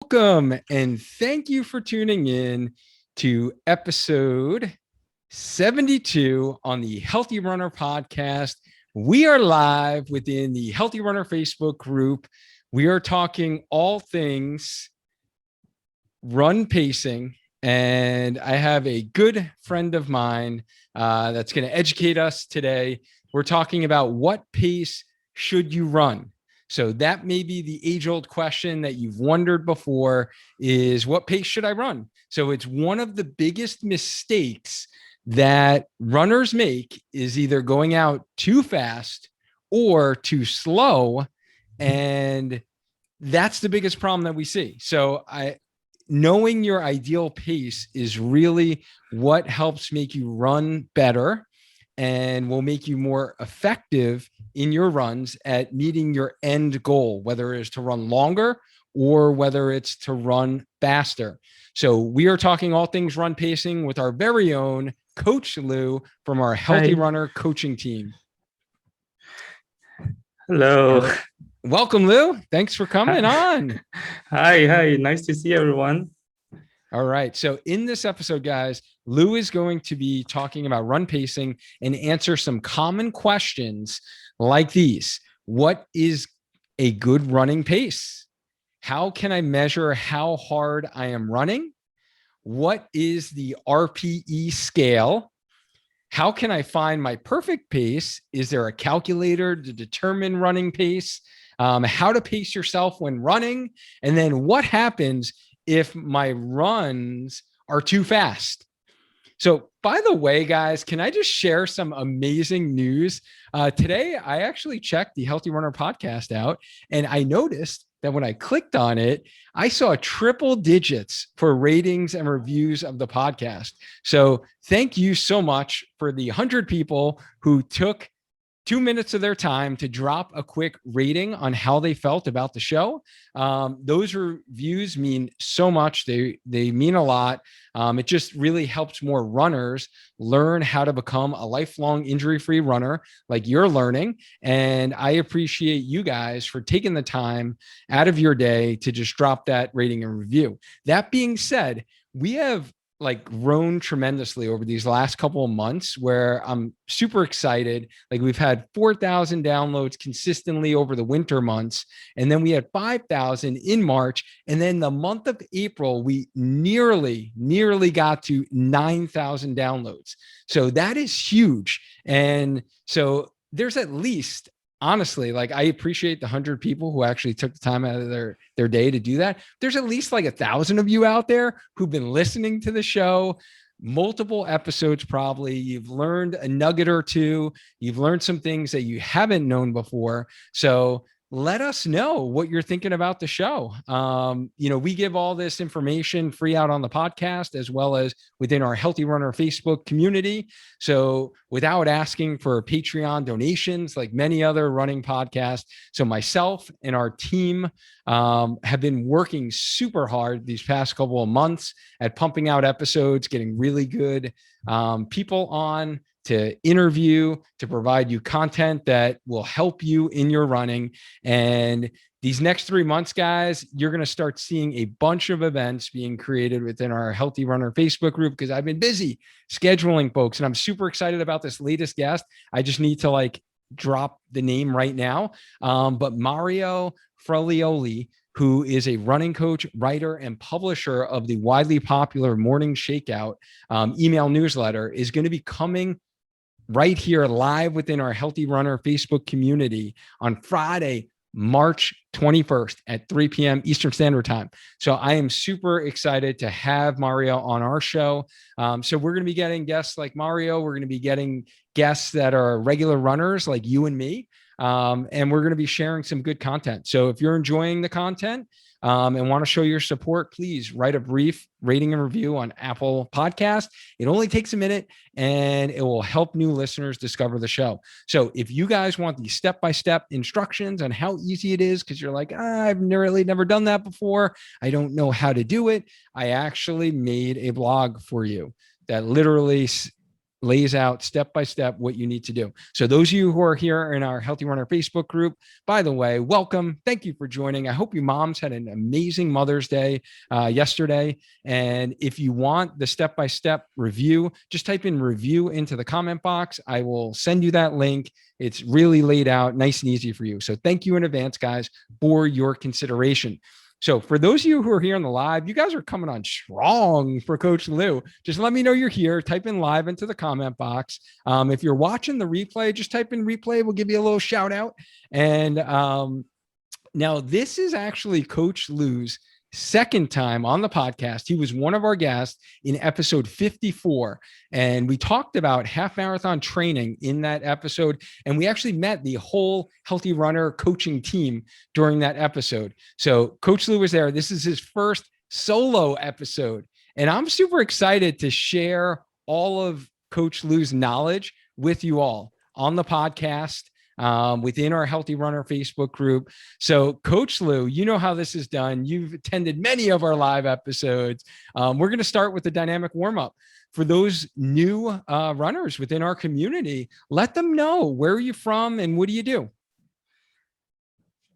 Welcome and thank you for tuning in to episode 72 on the Healthy Runner podcast. We are live within the Healthy Runner Facebook group. We are talking all things run pacing, and I have a good friend of mine that's going to educate us today. We're talking about what pace should you run. So that may be the age-old question that you've wondered before is what pace should I run? So it's one of the biggest mistakes that runners make is either going out too fast or too slow. And that's the biggest problem that we see. So knowing your ideal pace is really what helps make you run better and will make you more effective in your runs at meeting your end goal, whether it is to run longer or whether it's to run faster. So we are talking all things run pacing with our very own Coach Lou from our Healthy Hi. Runner coaching team. Hello. Welcome, Lou. Thanks for coming on. Hi. Nice to see everyone. All right. So in this episode, guys, Lou is going to be talking about run pacing and answer some common questions like these. What is a good running pace? How can I measure how hard I am running? What is the Rpe scale? How can I find my perfect pace? Is there a calculator to determine running pace? How to pace yourself when running? And then what happens if my runs are too fast? So, by the way, guys, can I just share some amazing news? Today, I actually checked the Healthy Runner podcast out, and I noticed that when I clicked on it, I saw triple digits for ratings and reviews of the podcast. So, thank you so much for the 100 people who took 2 minutes of their time to drop a quick rating on how they felt about the show. Those reviews mean so much. They mean a lot. It just really helps more runners learn how to become a lifelong injury-free runner like you're learning. And I appreciate you guys for taking the time out of your day to just drop that rating and review. That being said, we have grown tremendously over these last couple of months where I'm super excited. Like we've had 4,000 downloads consistently over the winter months. And then we had 5,000 in March. And then the month of April, we nearly got to 9,000 downloads. So that is huge. And so there's at least, honestly, like I appreciate the 100 people who actually took the time out of their day to do that. There's at least like 1,000 of you out there who've been listening to the show, multiple episodes. Probably you've learned a nugget or two. You've learned some things that you haven't known before. So let us know what you're thinking about the show. We give all this information free out on the podcast as well as within our Healthy Runner Facebook community. So without asking for Patreon donations like many other running podcasts. So myself and our team have been working super hard these past couple of months at pumping out episodes, getting really good people on to interview, to provide you content that will help you in your running. And these next 3 months, guys, you're going to start seeing a bunch of events being created within our Healthy Runner Facebook group because I've been busy scheduling folks. And I'm super excited about this latest guest. I just need to drop the name right now. But Mario Fralioli, who is a running coach, writer, and publisher of the widely popular Morning Shakeout email newsletter, is going to be coming right here live within our Healthy Runner Facebook community on Friday, March 21st at 3 p.m. Eastern Standard Time. So I am super excited to have Mario on our show. So we're going to be getting guests like Mario. We're going to be getting guests that are regular runners like you and me. And we're going to be sharing some good content. So if you're enjoying the content, and want to show your support, please write a brief rating and review on Apple Podcast. It only takes a minute and it will help new listeners discover the show. So if you guys want the step-by-step instructions on how easy it is, because you're like, I've really never done that before, I don't know how to do it, I actually made a blog for you that literally lays out step by step what you need to do. So those of you who are here in our Healthy Runner Facebook group, by the way, welcome. Thank you for joining. I hope you moms had an amazing Mother's Day yesterday. And if you want the step-by-step review, just type in review into the comment box. I will send you that link. It's really laid out nice and easy for you. So thank you in advance, guys, for your consideration. So for those of you who are here on the live, you guys are coming on strong for Coach Lou. Just let me know you're here. Type in live into the comment box. If you're watching the replay, just type in replay. We'll give you a little shout out. And now this is actually Coach Lou's second time on the podcast. He was one of our guests in episode 54. And we talked about half marathon training in that episode. And we actually met the whole Healthy Runner coaching team during that episode. So Coach Lou was there. This is his first solo episode. And I'm super excited to share all of Coach Lou's knowledge with you all on the podcast. Within our Healthy Runner Facebook group. So Coach Lou, you know how this is done. You've attended many of our live episodes. We're going to start with the dynamic warm-up. For those new runners within our community, let them know, where are you from and what do you do?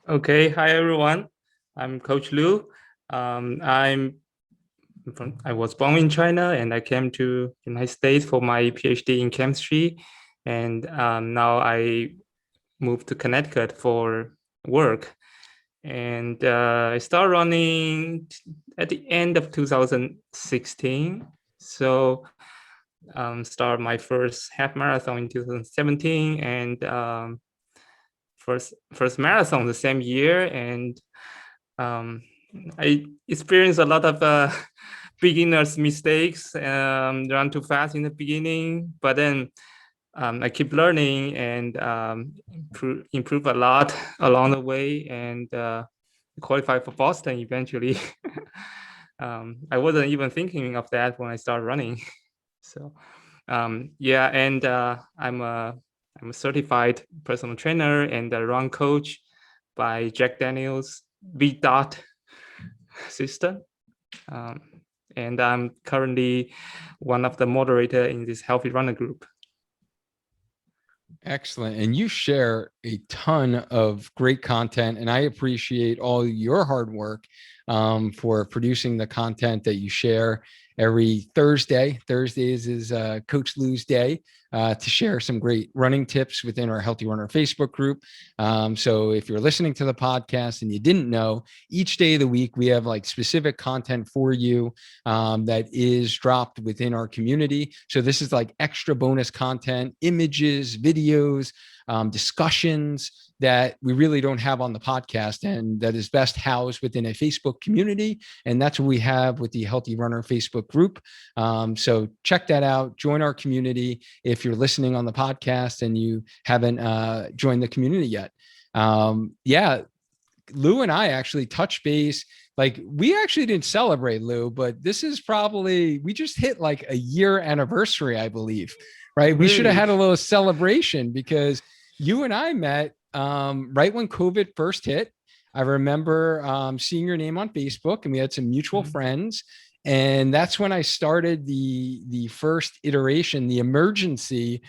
Okay, hi everyone. I'm Coach Lou. I was born in China and I came to the United States for my PhD in chemistry. And now I moved to Connecticut for work. And I started running at the end of 2016. So started my first half marathon in 2017 and first marathon the same year. And I experienced a lot of beginners mistakes, run too fast in the beginning, but then I keep learning and improve a lot along the way, and qualify for Boston eventually. I wasn't even thinking of that when I started running. So yeah, and I'm a certified personal trainer and a run coach by Jack Daniels V. system. And I'm currently one of the moderator in this Healthy Runner group. Excellent. And you share a ton of great content, and I appreciate all your hard work for producing the content that you share every Thursday. Thursdays is Coach Lou's day to share some great running tips within our Healthy Runner Facebook group. So if you're listening to the podcast and you didn't know, each day of the week, we have like specific content for you that is dropped within our community. So this is like extra bonus content, images, videos, discussions that we really don't have on the podcast, and that is best housed within a Facebook community. And that's what we have with the Healthy Runner Facebook group. So check that out. Join our community if you're listening on the podcast and you haven't joined the community yet. Yeah, Lou and I actually touch base. Like, we actually didn't celebrate, Lou, but this is probably, we just hit like a year anniversary, I believe, right? We should have had a little celebration because you and I met right when COVID first hit. I remember seeing your name on Facebook, and we had some mutual friends. And that's when I started the first iteration, the emergency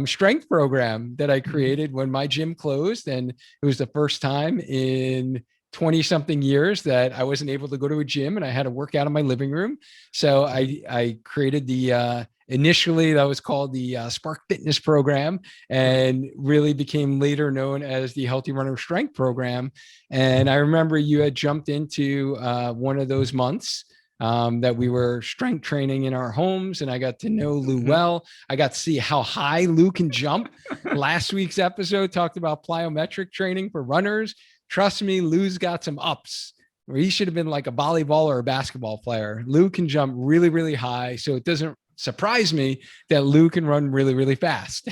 strength program that I created when my gym closed. And it was the first time in 20 something years that I wasn't able to go to a gym and I had to work out in my living room. So I created the initially that was called the Spark Fitness program, and really became later known as the Healthy Runner Strength program. And I remember you had jumped into one of those months that we were strength training in our homes, and I got to know Lou well. I got to see how high Lou can jump. Last week's episode talked about plyometric training for runners. Trust me, Lou's got some ups where he should have been like a volleyball or a basketball player. Lou can jump really, really high. So it doesn't surprise me that Lou can run really, really fast.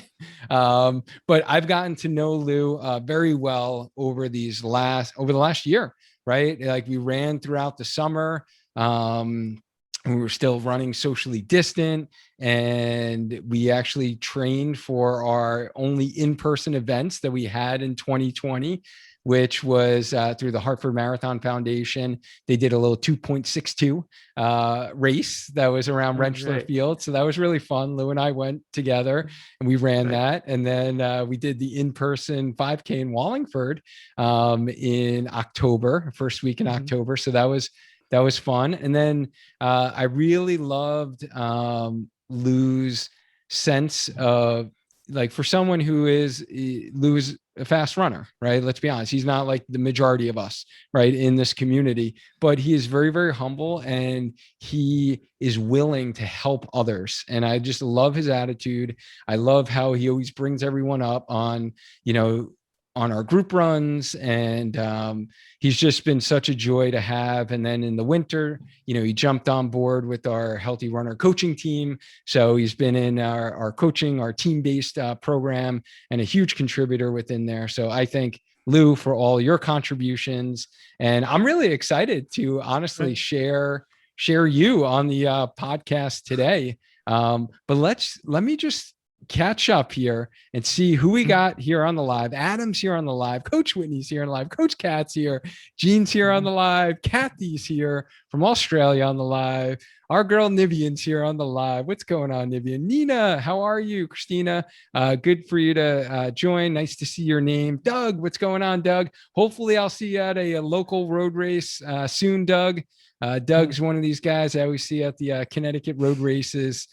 But I've gotten to know Lou very well over the last year, right? Like, we ran throughout the summer. We were still running socially distant, and we actually trained for our only in-person events that we had in 2020. which was through the Hartford Marathon Foundation. They did a little 2.62 race that was around Rentschler Field. So that was really fun. Lou and I went together and we ran that. And then we did the in-person 5K in Wallingford in October, first week in October. So that was fun. And then I really loved Lou's sense of, like, for someone who is, Lou is a fast runner, right? Let's be honest. He's not like the majority of us, right, in this community, but he is very, very humble and he is willing to help others. And I just love his attitude. I love how he always brings everyone up on, on our group runs. And he's just been such a joy to have. And then in the winter, he jumped on board with our Healthy Runner coaching team. So he's been in our coaching, our team-based program, and a huge contributor within there. So I thank Lou for all your contributions. And I'm really excited to honestly share you on the podcast today. But let me just catch up here and see who we got here on the live. Adam's here on the live. Coach Whitney's here on the live. Coach Kat's here. Jean's here on the live. Kathy's here from Australia on the live. Our girl Nivian's here on the live. What's going on, Nivian? Nina, how are you? Christina, good for you to join. Nice to see your name. Doug, what's going on, Doug? Hopefully I'll see you at a local road race soon, Doug. Doug's one of these guys I always see at the Connecticut road races.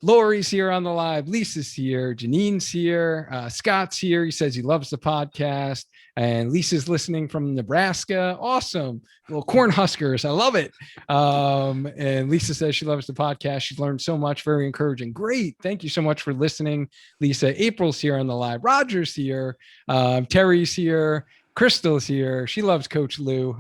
Lori's here on the live. Lisa's here. Janine's here. Scott's here. He says he loves the podcast. And Lisa's listening from Nebraska. Awesome. Little Cornhuskers. I love it. And Lisa says she loves the podcast. She's learned so much. Very encouraging. Great. Thank you so much for listening, Lisa. April's here on the live. Roger's here. Terry's here. Crystal's here. She loves Coach Lou.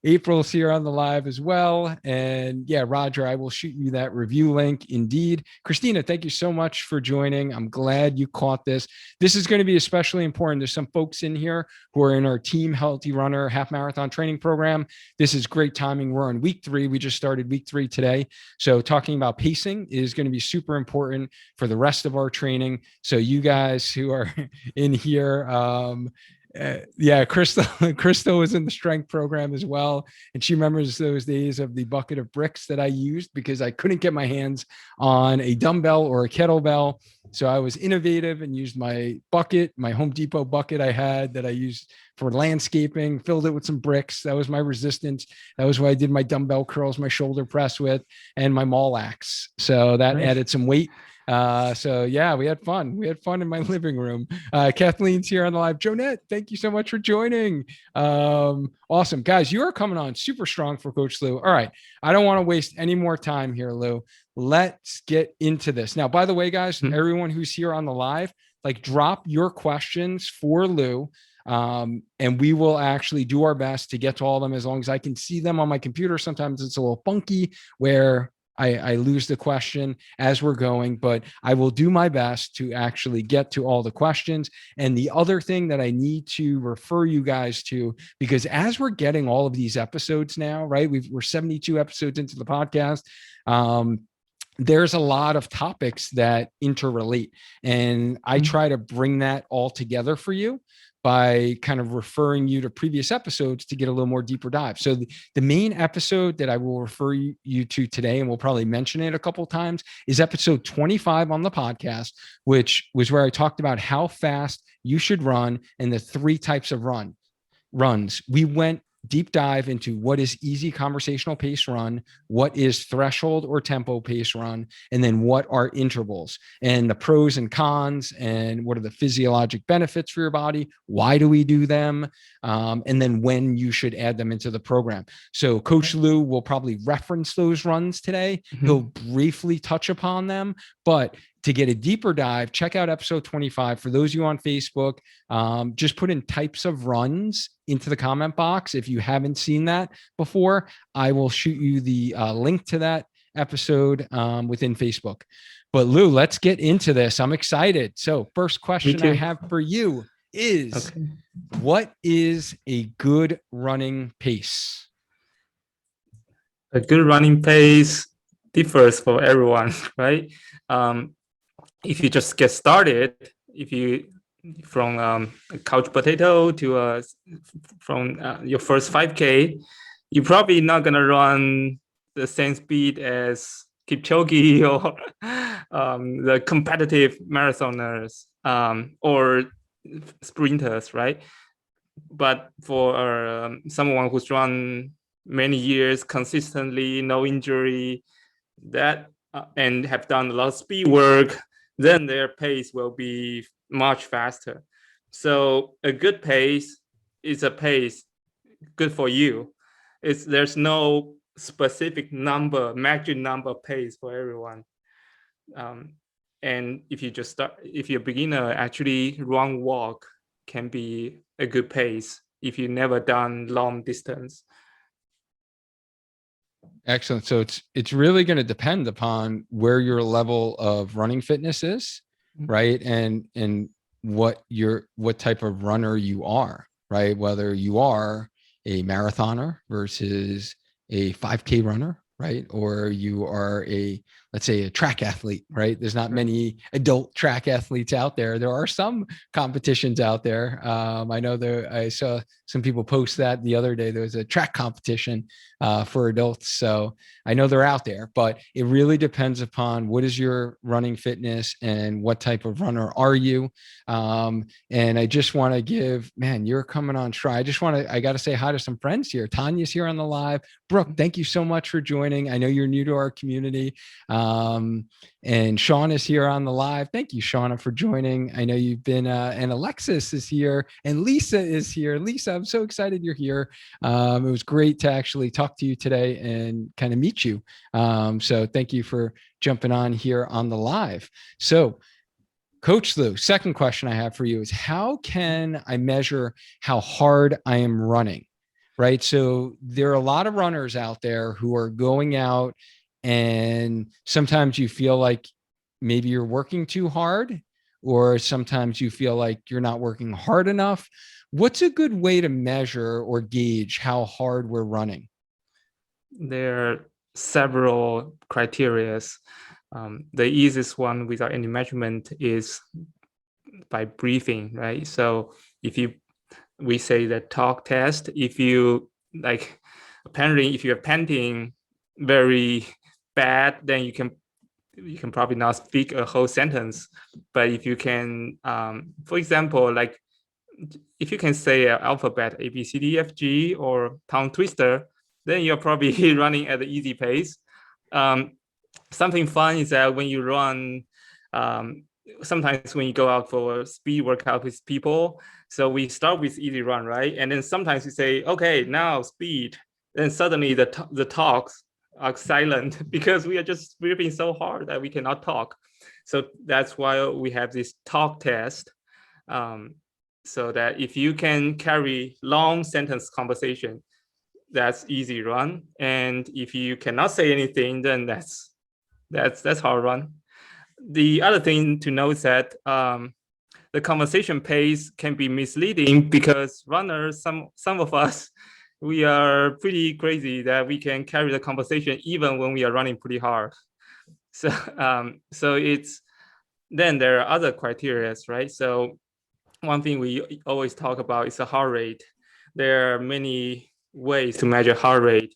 April's here on the live as well. And yeah, Roger, I will shoot you that review link. Indeed. Christina, thank you so much for joining. I'm glad you caught this. This is going to be especially important. There's some folks in here who are in our Team Healthy Runner half marathon training program. This is great timing. We're on week 3. We just started week 3 today. So talking about pacing is going to be super important for the rest of our training. So you guys who are in here, yeah, Crystal was in the strength program as well. And she remembers those days of the bucket of bricks that I used because I couldn't get my hands on a dumbbell or a kettlebell. So I was innovative and used my bucket, my Home Depot bucket I had that I used for landscaping, filled it with some bricks. That was my resistance. That was what I did my dumbbell curls, my shoulder press with, and my maul axe. So that added some weight. So yeah, we had fun. We had fun in my living room. Kathleen's here on the live. Jonette, thank you so much for joining. Awesome. Guys, you are coming on super strong for Coach Lou. All right. I don't want to waste any more time here, Lou. Let's get into this. Now, by the way, guys, everyone who's here on the live, like, drop your questions for Lou. And we will actually do our best to get to all of them as long as I can see them on my computer. Sometimes it's a little funky where I lose the question as we're going, but I will do my best to actually get to all the questions. And the other thing that I need to refer you guys to, because as we're getting all of these episodes now, right, we're 72 episodes into the podcast. There's a lot of topics that interrelate, and I try to bring that all together for you by kind of referring you to previous episodes to get a little more deeper dive. So the main episode that I will refer you to today, and we'll probably mention it a couple of times, is episode 25 on the podcast, which was where I talked about how fast you should run and the 3 types of runs. We went deep dive into what is easy conversational pace run, what is threshold or tempo pace run, and then what are intervals and the pros and cons and what are the physiologic benefits for your body. Why do we do them? And then when you should add them into the program. So Coach Lou will probably reference those runs today. He'll briefly touch upon them, but to get a deeper dive, check out episode 25. For those of you on Facebook, just put in types of runs into the comment box. If you haven't seen that before, I will shoot you the link to that episode within Facebook. But Lou, let's get into this. I'm excited. So first question I have for you is, what is a good running pace? A good running pace differs for everyone, right? If you just get started, if you from a couch potato to from your first 5K, you're probably not gonna run the same speed as Kipchoge or the competitive marathoners or sprinters, right? But for someone who's run many years consistently, no injury, that and have done a lot of speed work, then their pace will be much faster. So a good pace is a pace good for you. There's no specific number, magic number pace for everyone. And if you just start, if you're a beginner, actually run walk can be a good pace if you never done long distance. Excellent. So it's really going to depend upon where your level of running fitness is, right? And what type of runner you are, right? Whether you are a marathoner versus a 5K runner, right? Or you are let's say a track athlete, right? There's not many adult track athletes out there. There are some competitions out there. I know I saw some people post that the other day. There was a track competition for adults. So I know they're out there, but it really depends upon what is your running fitness and what type of runner are you. And I just want to give, man, you're coming on stride. I got to say hi to some friends here. Tanya's here on the live. Brooke, thank you so much for joining. I know you're new to our community. And Sean is here on the live. Thank you, Shauna, for joining. I know you've been, and Alexis is here and Lisa is here. Lisa, I'm so excited you're here. It was great to actually talk to you today and kind of meet you. So thank you for jumping on here on the live. So Coach Lou, second question I have for you is how can I measure how hard I am running? Right. So there are a lot of runners out there who are going out and sometimes you feel like maybe you're working too hard, or sometimes you feel like you're not working hard enough. What's a good way to measure or gauge how hard we're running? There are several criteria. The easiest one without any measurement is by breathing, right? So if we say the talk test, if you apparently if you're panting very bad, then you can probably not speak a whole sentence. But if you can, for example, like if you can say alphabet A, B, C, D, F, G, or tongue twister, then you're probably running at the easy pace. Something fun is that when you run, sometimes when you go out for a speed workout with people, so we start with easy run, right? And then sometimes we say, okay, now speed. Then suddenly the talks are silent because we are just breathing so hard that we cannot talk. So that's why we have this talk test. So that if you can carry long sentence conversation, that's easy run. And if you cannot say anything, then that's hard run. The other thing to note is that the conversation pace can be misleading because runners, some of us, we are pretty crazy that we can carry the conversation even when we are running pretty hard. So so then there are other criteria, right? So one thing we always talk about is the heart rate. There are many ways to measure heart rate.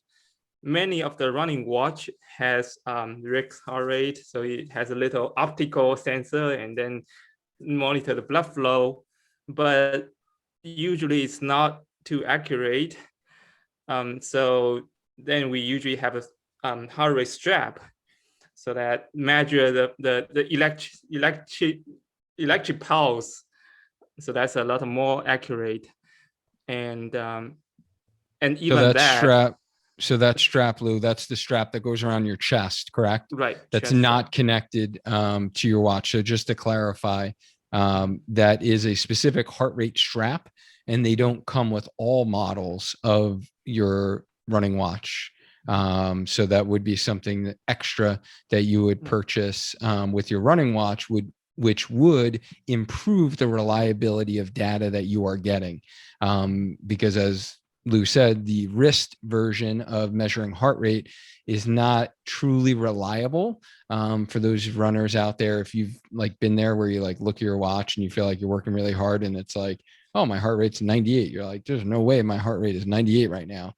Many of the running watch has Rick's heart rate, so it has a little optical sensor and then monitor the blood flow, but usually it's not too accurate. So then we usually have a heart rate strap, so that measure the electric pulse. So that's a lot more accurate, and even So that strap. So that strap, Lou, that's the strap that goes around your chest, correct? right. That's not connected to your watch. So just to clarify, that is a specific heart rate strap, and they don't come with all models of your running watch. So that would be something extra that you would purchase with your running watch, which would improve the reliability of data that you are getting. Because as Lou said, the wrist version of measuring heart rate is not truly reliable. For those runners out there, if you've like been there where you like look at your watch and you feel like you're working really hard and it's like, oh, my heart rate's 98. You're like, there's no way my heart rate is 98 right now.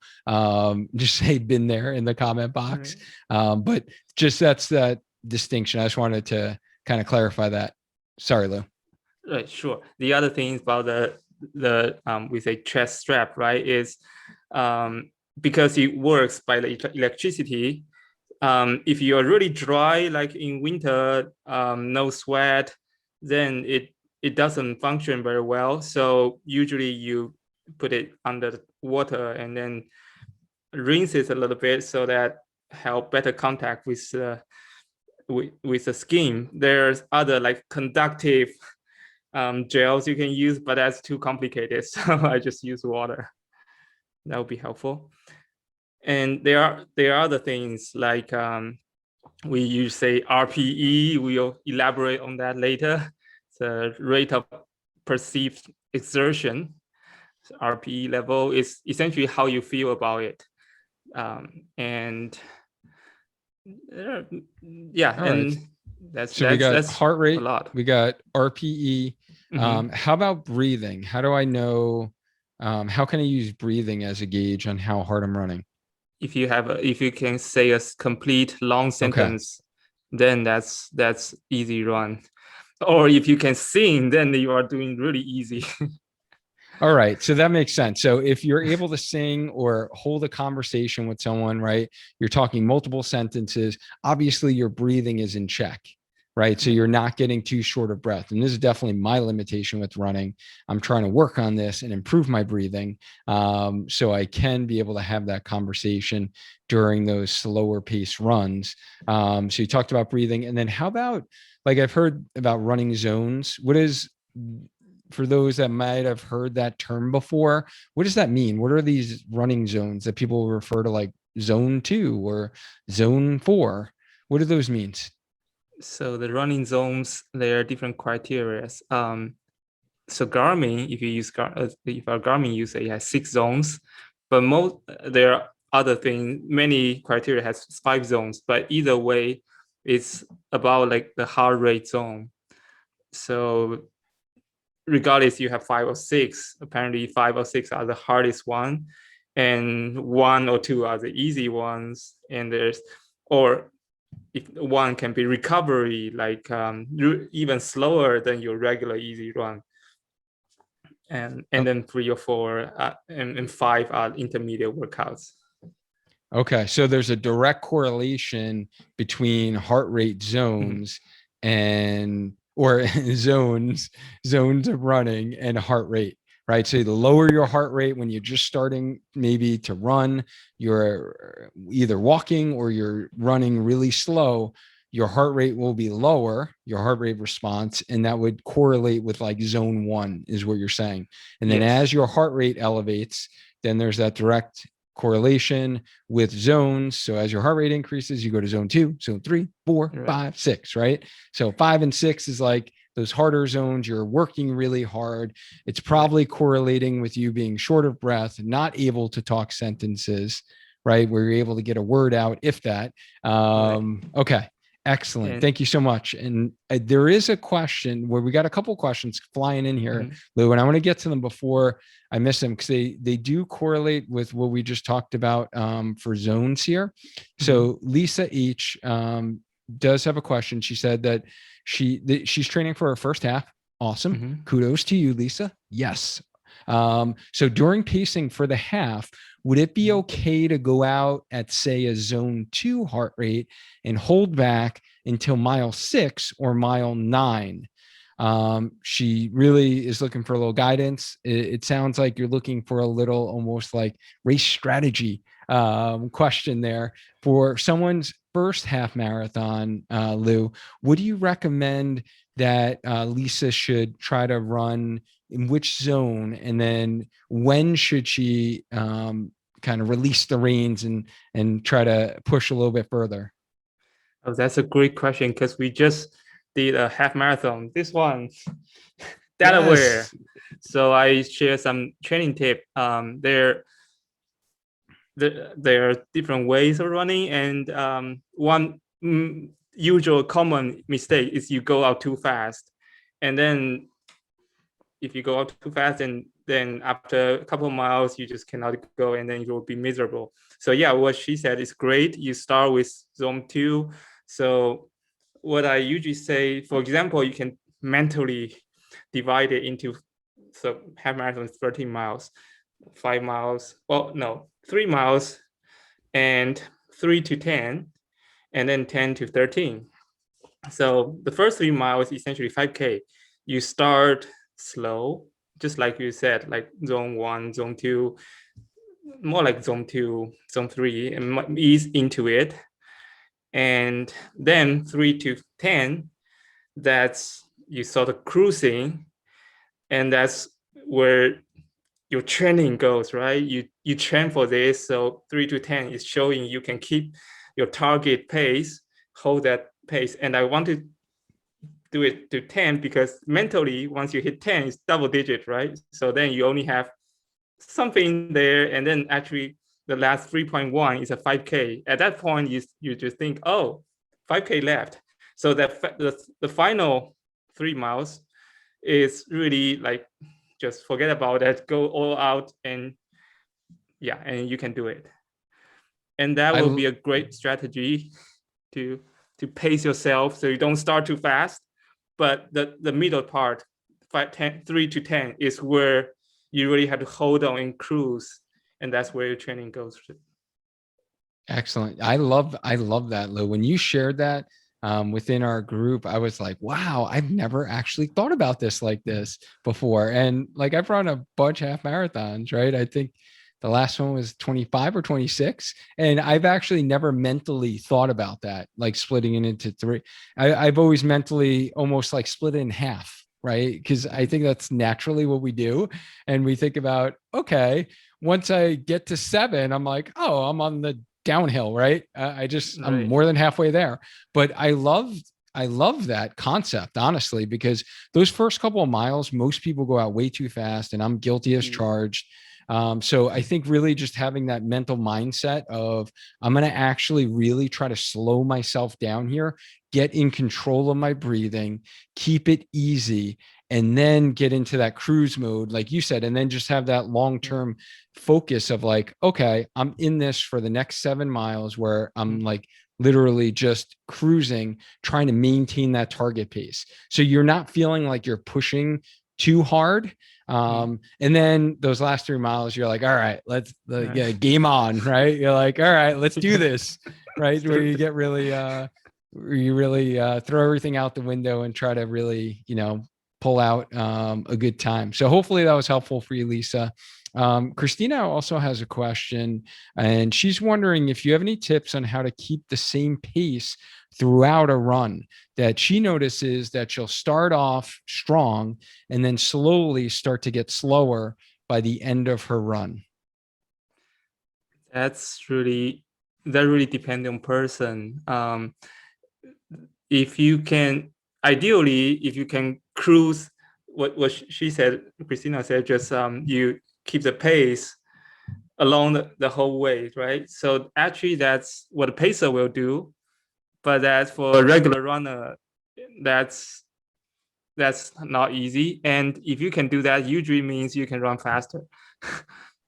Just say been there in the comment box. But just that's that distinction. I just wanted to kind of clarify that. Sorry, Lou. Right, sure. The other thing about the we say chest strap, right, is because it works by the electricity. If you are really dry, like in winter, no sweat, then it doesn't function very well. So usually you put it under the water and then rinse it a little bit so that help better contact with the skin. There's other like conductive gels you can use, but that's too complicated. So I just use water. That would be helpful. And there are other things like we use say RPE. We'll elaborate on that later. The rate of perceived exertion. So RPE level is essentially how you feel about it. And yeah, All and right. that's So we got that's heart rate, a lot. we got RPE. How about breathing? How do I know? How can I use breathing as a gauge on how hard I'm running? If you can say a complete long sentence, then that's easy run. Or if you can sing, then you are doing really easy. All right. So that makes sense. So if you're able to sing or hold a conversation with someone, right, you're talking multiple sentences, obviously your breathing is in check, right? So you're not getting too short of breath. And this is definitely my limitation with running. I'm trying to work on this and improve my breathing, so I can be able to have that conversation during those slower pace runs. So you talked about breathing. And then how about, like, I've heard about running zones. What is, for those that might have heard that term before, what does that mean? What are these running zones that people refer to, like zone 2 or zone 4? What do those mean? So the running zones, there are different criteria. So Garmin, if our Garmin user, it has 6 zones, but there are other things. Many criteria has 5 zones, but either way, it's about like the heart rate zone. So regardless, you have 5 or 6. Apparently, 5 or 6 are the hardest one, and 1 or 2 are the easy ones. And or if one can be recovery, like even slower than your regular easy run. And then 3 or 4 and 5 are intermediate workouts. Okay, so there's a direct correlation between heart rate zones and or zones of running and heart rate, right? So the lower your heart rate when you're just starting maybe to run, you're either walking or you're running really slow, your heart rate will be lower, your heart rate response, and that would correlate with like zone 1 is what you're saying. And then as your heart rate elevates, then there's that direct correlation with zones. So as your heart rate increases, you go to zone 2, zone 3, 4, 5, 6, right? So 5 and 6 is like those harder zones. You're working really hard. It's probably correlating with you being short of breath, not able to talk sentences, right? Where you're able to get a word out, if that. Okay. Excellent. Thank you so much. And there is a question where we got a couple questions flying in here, Lou, and I want to get to them before I miss them, because they do correlate with what we just talked about for zones here. So Lisa H does have a question. She said that she's training for her first half. Awesome. Kudos to you, Lisa. Yes. So during pacing for the half, would it be okay to go out at, say, a zone 2 heart rate and hold back until mile 6 or mile 9? She really is looking for a little guidance. It sounds like you're looking for a little almost like race strategy question there for someone's first half marathon. Lou, what do you recommend that Lisa should try to run in which zone? And then when should she kind of release the reins and try to push a little bit further? Oh, that's a great question, because we just did a half marathon. This one, Delaware. Yes. So I share some training tip. There, there are different ways of running, and one usual common mistake is you go out too fast, and then if you go out too fast, and then after a couple of miles you just cannot go, and then you will be miserable. So yeah, what she said is great. You start with zone 2. So what I usually say, for example, you can mentally divide it into, so half marathon is 13 miles, 5 miles, well, no, 3 miles, and 3 to 10, and then 10 to 13. So the first 3 miles is essentially 5K. You start slow, just like you said, like zone 1, zone 2, more like zone 2, zone 3, and ease into it. And then 3 to 10, that's you sort of cruising, and that's where your training goes, right? You train for this. So 3 to 10 is showing you can keep your target pace, hold that pace. And I want to do it to 10 because mentally, once you hit 10, it's double digit, right? So then you only have something there, and then actually the last 3.1 is a 5K. At that point, you just think, oh, 5K left. So that the final 3 miles is really like, just forget about it, go all out, and yeah, and you can do it. And that will be a great strategy to pace yourself so you don't start too fast. But the middle part, 3 to 10, is where you really have to hold on and cruise, and that's where your training goes to. Excellent. I love that, Lou. When you shared that within our group, I was like, wow, I've never actually thought about this like this before. And like, I've run a bunch of half marathons, right? I think the last one was 25 or 26. And I've actually never mentally thought about that, like splitting it into 3. I've always mentally almost like split it in half, right? Because I think that's naturally what we do. And we think about, okay, once I get to 7, I'm like, oh, I'm on the downhill, right? I'm more than halfway there. But I love that concept, honestly, because those first couple of miles, most people go out way too fast, and I'm guilty as charged. So I think really just having that mental mindset of, I'm going to actually really try to slow myself down here, get in control of my breathing, keep it easy, and then get into that cruise mode, like you said, and then just have that long-term focus of like, okay, I'm in this for the next 7 miles where I'm like literally just cruising, trying to maintain that target pace. So you're not feeling like you're pushing too hard. And then those last 3 miles, you're like, all right, let's yeah, game on, right? You're like, all right, let's do this, right? Where you get really, throw everything out the window and try to really, pull out a good time. So hopefully that was helpful for you, Lisa. Christina also has a question, and she's wondering if you have any tips on how to keep the same pace throughout a run. That she notices that she'll start off strong and then slowly start to get slower by the end of her run. That really depends on person. If you can, ideally, if you can cruise, what she said, Christina said, just you keep the pace along the whole way, right? So actually, that's what a pacer will do. But that's for a regular runner, that's not easy. And if you can do that, usually means you can run faster.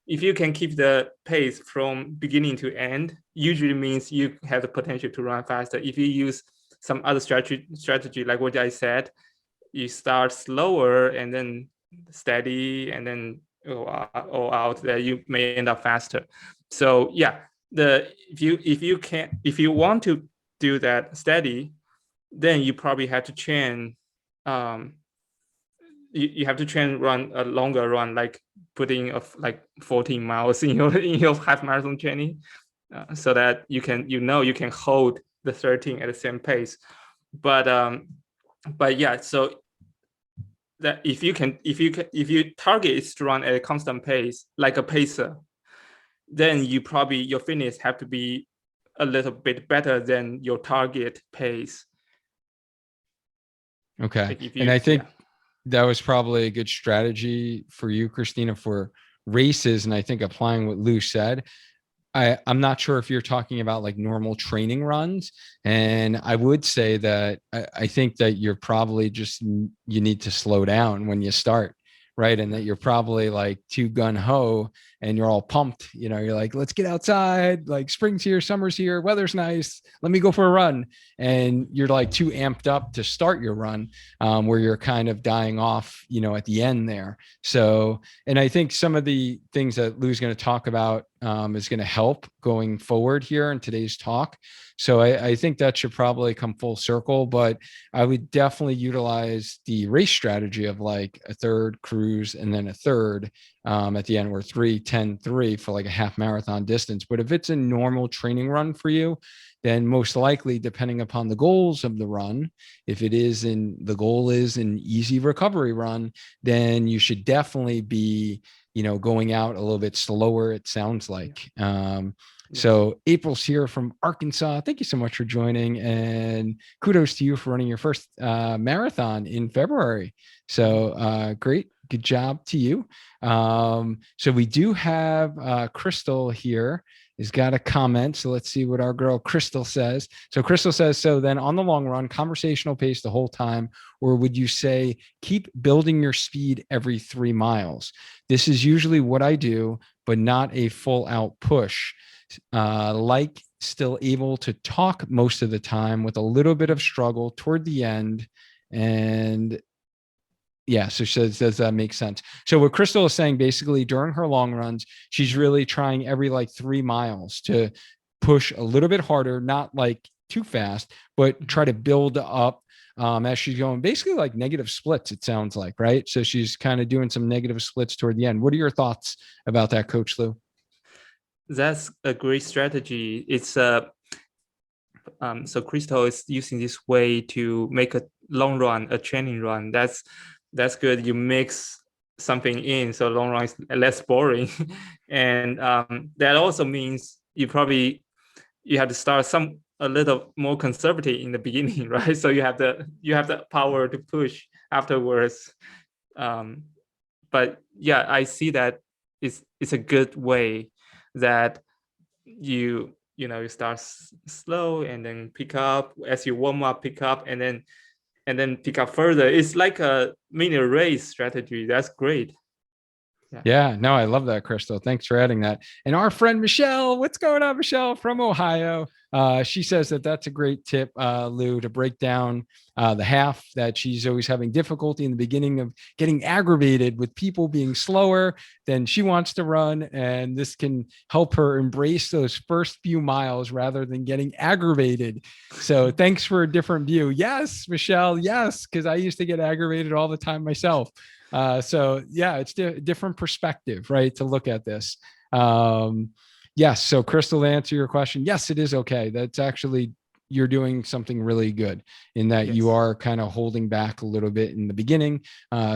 If you can keep the pace from beginning to end, usually means you have the potential to run faster. If you use some other strategy like what I said, you start slower and then steady and then all out, that you may end up faster. So yeah, if you want to do that steady, then you probably have to train. You have to train run a longer run, like putting of like 14 miles in your half marathon training, so that you can hold the 13 at the same pace. But yeah, so that if you target is to run at a constant pace like a pacer, then your fitness have to be a little bit better than your target pace. Okay. Like and I think that was probably a good strategy for you, Christina, for races. And I think applying what Lou said, I'm not sure if you're talking about like normal training runs. And I would say that I think that you're probably just, you need to slow down when you start, right? And that you're probably like too gun ho and you're all pumped. You're like, let's get outside, like spring's here, summer's here, weather's nice. Let me go for a run. And you're like too amped up to start your run, where you're kind of dying off, at the end there. So, and I think some of the things that Lou's going to talk about is going to help going forward here in today's talk. So I think that should probably come full circle, but I would definitely utilize the race strategy of like a third cruise and then a third at the end, where 3, 10, 3 for like a half marathon distance. But if it's a normal training run for you, then most likely, depending upon the goals of the run, if the goal is an easy recovery run, then you should definitely be, going out a little bit slower, it sounds like. So April's here from Arkansas. Thank you so much for joining, and kudos to you for running your first marathon in February. So great. Good job to you. So we do have Crystal here has got a comment. So let's see what our girl Crystal says. So Crystal says, so then on the long run, conversational pace the whole time, or would you say keep building your speed every 3 miles? This is usually what I do, but not a full out push. Like still able to talk most of the time with a little bit of struggle toward the end. And yeah, so she says, does that make sense? So what Crystal is saying, basically during her long runs, she's really trying every like 3 miles to push a little bit harder, not like too fast, but try to build up as she's going, basically like negative splits, it sounds like, right? So she's kind of doing some negative splits toward the end. What are your thoughts about that, Coach Lou? That's a great strategy. It's so Crystal is using this way to make a long run, a training run. That's good. You mix something in, so long run is less boring. And that also means you have to start a little more conservative in the beginning, right? So you have the power to push afterwards. But yeah, I see that it's a good way that you start slow and then pick up as you warm up, pick up, and then pick up further. It's like a mini race strategy. That's great. Yeah, no, I love that, Crystal. Thanks for adding that. And our friend Michelle, what's going on, Michelle from Ohio? She says that that's a great tip, Lou, to break down the half, that she's always having difficulty in the beginning of getting aggravated with people being slower than she wants to run. And this can help her embrace those first few miles rather than getting aggravated. So thanks for a different view. Yes, Michelle. Yes, because I used to get aggravated all the time myself. So yeah, it's a different perspective, right, to look at this. Yes. So Crystal, to answer your question, yes, it is okay. That's actually, you're doing something really good in that you are kind of holding back a little bit in the beginning.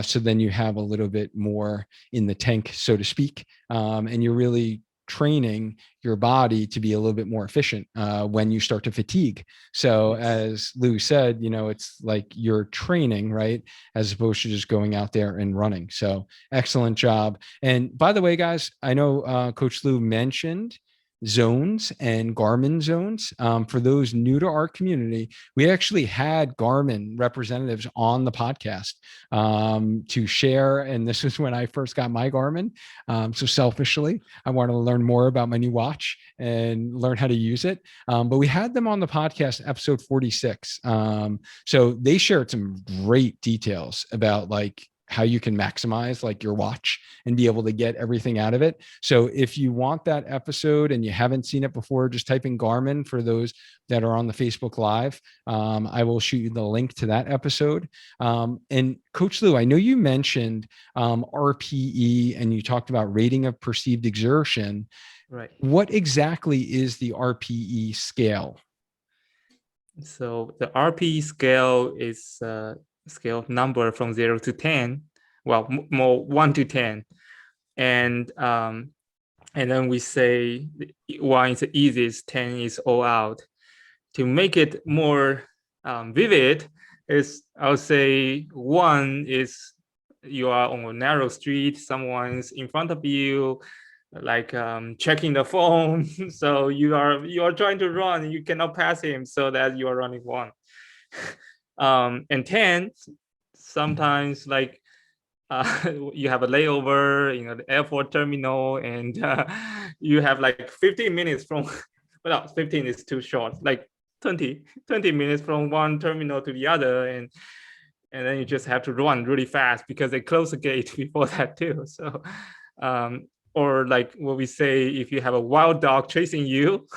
So then you have a little bit more in the tank, so to speak. And you're really training your body to be a little bit more efficient when you start to fatigue. So as Lou said, it's like you're training, right, as opposed to just going out there and running. So excellent job. And by the way, guys, I know Coach Lou mentioned zones and Garmin zones. For those new to our community, we actually had Garmin representatives on the podcast to share. And this was when I first got my Garmin. So selfishly, I wanted to learn more about my new watch and learn how to use it. But we had them on the podcast, episode 46. So they shared some great details about like how you can maximize like your watch and be able to get everything out of it. So if you want that episode and you haven't seen it before, just type in Garmin for those that are on the Facebook Live. I will shoot you the link to that episode. And Coach Lou, I know you mentioned RPE and you talked about rating of perceived exertion. Right. What exactly is the RPE scale? So the RPE scale is scale number from 0 to 10, well, more 1 to 10, and then we say 1 is the easiest, 10 is all out. To make it more vivid, I'll say 1 is you are on a narrow street, someone's in front of you, like checking the phone. So you are trying to run, you cannot pass him, so that you are running one. And 10, sometimes like you have a layover, the airport terminal, and you have like 15 minutes from, well, 15 is too short, like 20 minutes from one terminal to the other, and then you just have to run really fast because they close the gate before that too. So, or like what we say, if you have a wild dog chasing you,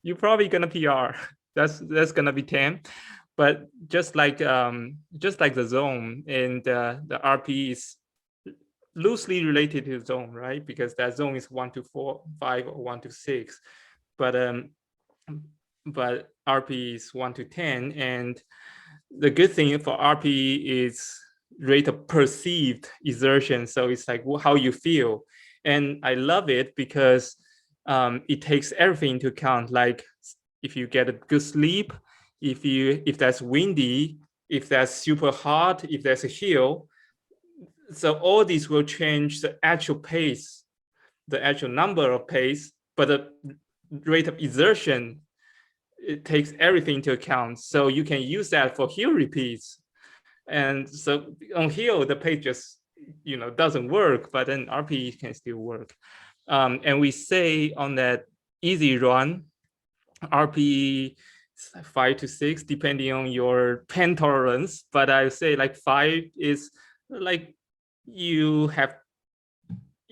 you're probably gonna PR. That's gonna be 10. But just like the zone, and the RP is loosely related to the zone, right? Because that zone is 1 to 4, 5, or 1 to 6. But RP is 1 to 10, and the good thing for RP is rate of perceived exertion. So it's like how you feel, and I love it because it takes everything into account. Like if you get a good sleep, if that's windy, if that's super hot, if there's a hill. So all these will change the actual pace, the actual number of pace, but the rate of exertion, it takes everything into account. So you can use that for hill repeats. And so on hill, the pace just doesn't work, but then RPE can still work. And we say on that easy run, RPE 5 to 6, depending on your pain tolerance. But I would say like 5 is like you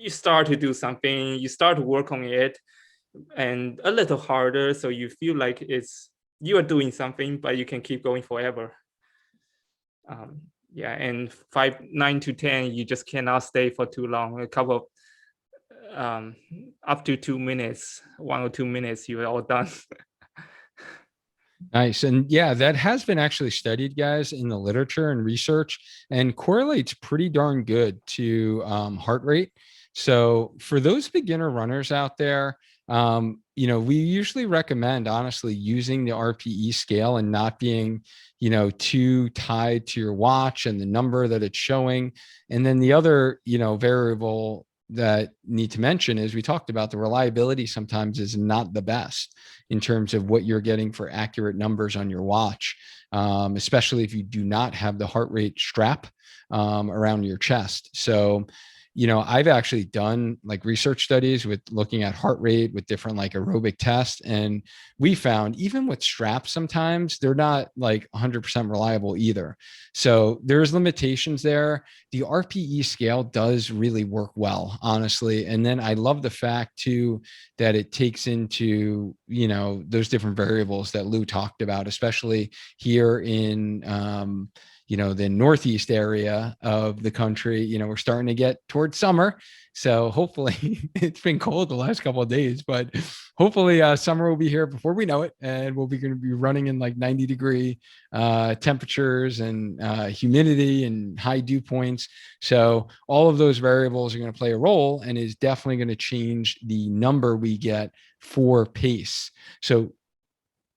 start to do something, you start to work on it, and a little harder, so you feel like you are doing something, but you can keep going forever. Yeah, and 5, 9 to 10, you just cannot stay for too long. A couple of up to 2 minutes, 1 or 2 minutes, you're all done. Nice. And yeah, that has been actually studied, guys, in the literature and research, and correlates pretty darn good to heart rate. So for those beginner runners out there, we usually recommend, honestly, using the RPE scale and not being, too tied to your watch and the number that it's showing. And then the other, variable that need to mention is, we talked about, the reliability sometimes is not the best in terms of what you're getting for accurate numbers on your watch, especially if you do not have the heart rate strap around your chest. So, I've actually done like research studies with looking at heart rate with different like aerobic tests. And we found even with straps, sometimes they're not like 100% reliable either. So there's limitations there. The RPE scale does really work well, honestly. And then I love the fact too, that it takes into, those different variables that Lou talked about, especially here in, the Northeast area of the country. We're starting to get towards summer. So hopefully it's been cold the last couple of days, but hopefully summer will be here before we know it. And we'll be going to be running in like 90-degree temperatures and humidity and high dew points. So all of those variables are going to play a role, and is definitely going to change the number we get for pace. So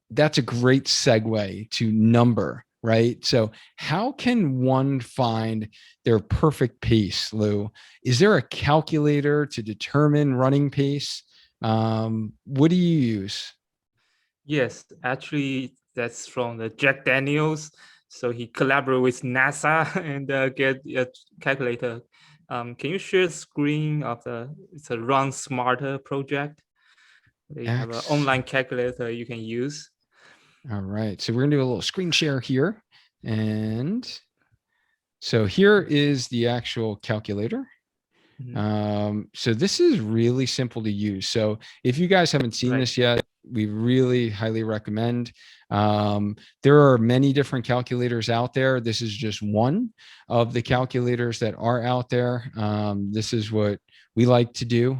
that's a great segue to number, right? So how can one find their perfect pace, Lou? Is there a calculator to determine running pace? What do you use? Yes, actually, that's from the Jack Daniels. So he collaborated with NASA and get a calculator. Can you share the screen of it's a Run Smarter project? They have an X. online calculator you can use. All right. So we're going to do a little screen share here. And so here is the actual calculator. So this is really simple to use. So if you guys haven't seen Right. this yet, we really highly recommend. There are many different calculators out there. This is just one of the calculators that are out there. This is what we like to do.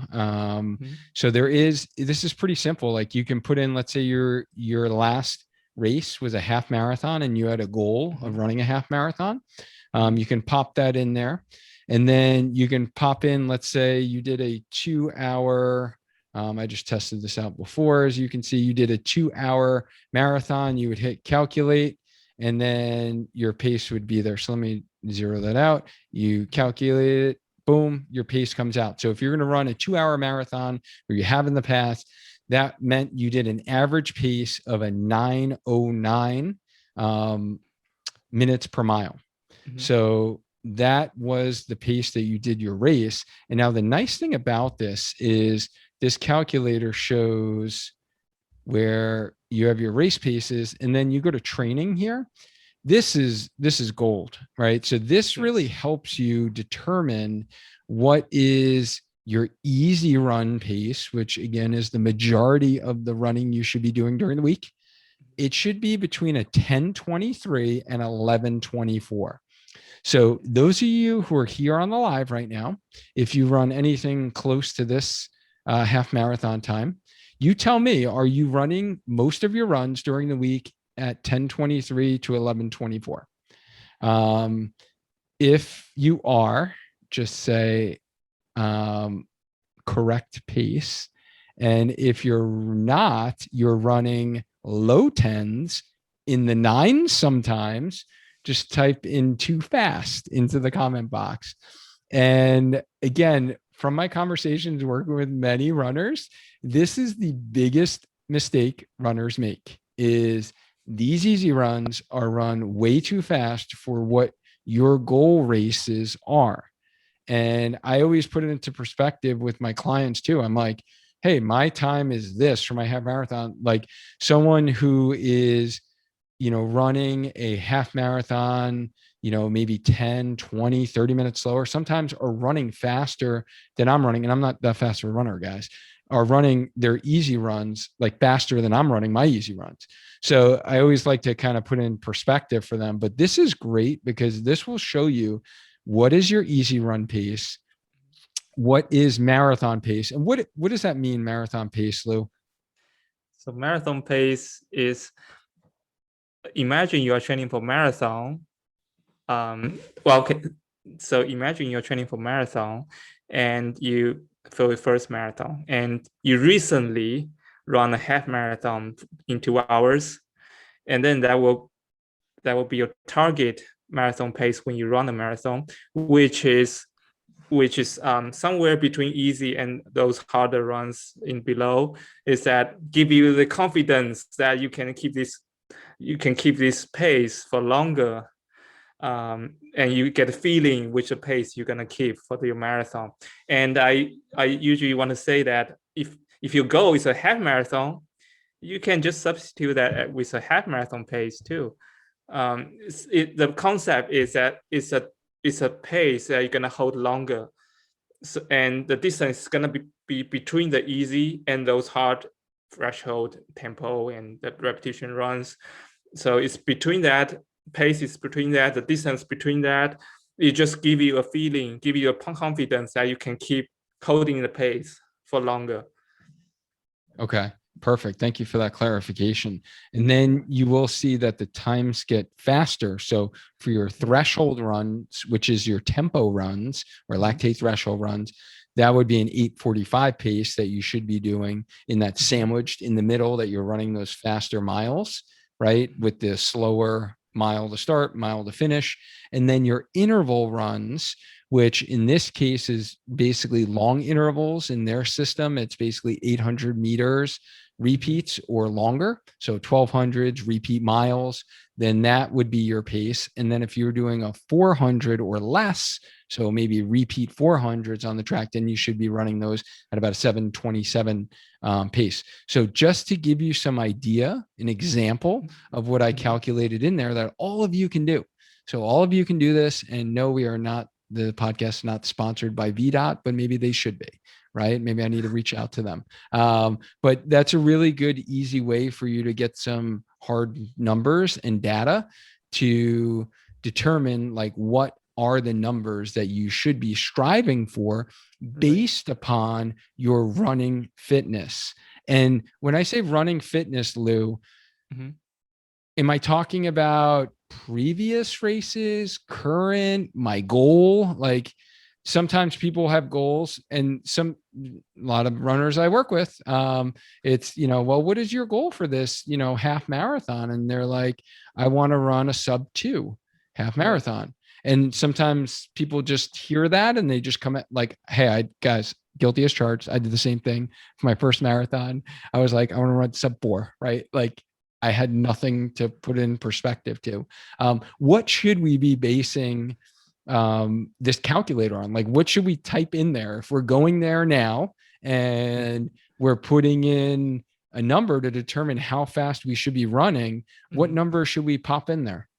So this is pretty simple. Like you can put in, let's say your last race was a half marathon and you had a goal of running a half marathon. You can pop that in there. And then you can pop in, let's say you did a 2-hour, I just tested this out before. As you can see, you did a 2-hour marathon. You would hit calculate, and then your pace would be there. So let me zero that out. You calculate it, boom, your pace comes out. So if you're going to run a 2-hour marathon, or you have in the past, that meant you did an average pace of a 9:09 minutes per mile. Mhm. So that was the pace that you did your race. And now the nice thing about this is this calculator shows where you have your race paces, and then you go to training here. This is gold, right? So this really Yes. helps you determine what is your easy run pace, which again is the majority of the running you should be doing during the week. It should be between a 10:23 and 11:24. So those of you who are here on the live right now, if you run anything close to this half marathon time, you tell me, are you running most of your runs during the week at 10:23 to 11:24? If you are, just say correct pace. And if you're not, you're running low tens, in the nines sometimes, just type in too fast into the comment box. And again, from my conversations working with many runners, this is the biggest mistake runners make, is these easy runs are run way too fast for what your goal races are. And I always put it into perspective with my clients too. I'm like, hey, my time is this for my half marathon. Like someone who is, running a half marathon, maybe 10, 20, 30 minutes slower, sometimes are running faster than I'm running. And I'm not that fast of a runner, guys, are running their easy runs like faster than I'm running my easy runs. So I always like to kind of put in perspective for them. But this is great because this will show you what is your easy run pace, what is marathon pace, and what does that mean, marathon pace, Lou? So marathon pace is, imagine you are training for marathon. Well, okay. So imagine you're training for marathon and you for the first marathon, and you recently run a half marathon in 2 hours, and then that will be your target marathon pace when you run a marathon, which is somewhere between easy and those harder runs in below, is that give you the confidence that you can keep this pace for longer, and you get a feeling which pace you're gonna keep for your marathon. And I usually want to say that if your goal is a half marathon, you can just substitute that with a half marathon pace too. The concept is that it's a pace that you're gonna hold longer. So, and the distance is gonna be between the easy and those hard threshold tempo and the repetition runs. So it's between that, pace is between that, the distance between that. It just give you a feeling, give you a confidence that you can keep holding the pace for longer. Okay, perfect. Thank you for that clarification. And then you will see that the times get faster. So for your threshold runs, which is your tempo runs or lactate threshold runs, that would be an 8:45 pace that you should be doing in that sandwiched in the middle, that you're running those faster miles, right? With the slower mile to start, mile to finish. And then your interval runs, which in this case is basically long intervals in their system. It's basically 800 meters repeats or longer. So 1200s repeat miles, then that would be your pace. And then if you're doing a 400 or less, so maybe repeat 400s on the track, then you should be running those at about a 727 pace. So just to give you some idea, an example of what I calculated in there that all of you can do. So all of you can do this, and no, we are not, the podcast is not sponsored by VDOT, but maybe they should be, right? Maybe I need to reach out to them. But that's a really good, easy way for you to get some hard numbers and data to determine like what are the numbers that you should be striving for based upon your running fitness. And when I say running fitness, Lou, am I talking about previous races, current, my goal? Like sometimes people have goals, and a lot of runners I work with, it's, well, what is your goal for this, half marathon? And they're like, I want to run a sub 2 half marathon. And sometimes people just hear that and they just come at like, hey, guys, guilty as charged. I did the same thing for my first marathon. I was like, I want to run sub 4, right? Like I had nothing to put in perspective to. What should we be basing this calculator on? Like, what should we type in there if we're going there now and we're putting in a number to determine how fast we should be running? What number should we pop in there?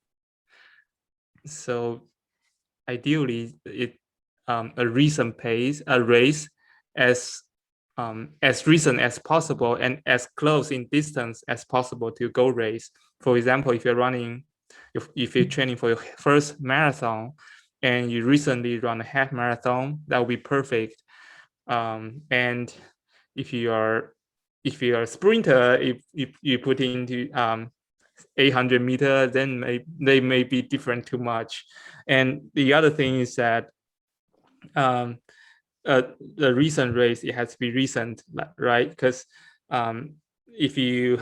So ideally, a recent pace, a race as recent as possible and as close in distance as possible to go race. For example, if you're running, if you're training for your first marathon and you recently run a half marathon, that would be perfect. And if you are a sprinter, if you put into 800 meters, then they may be different too much. And the other thing is that the recent race, it has to be recent, right? Because if you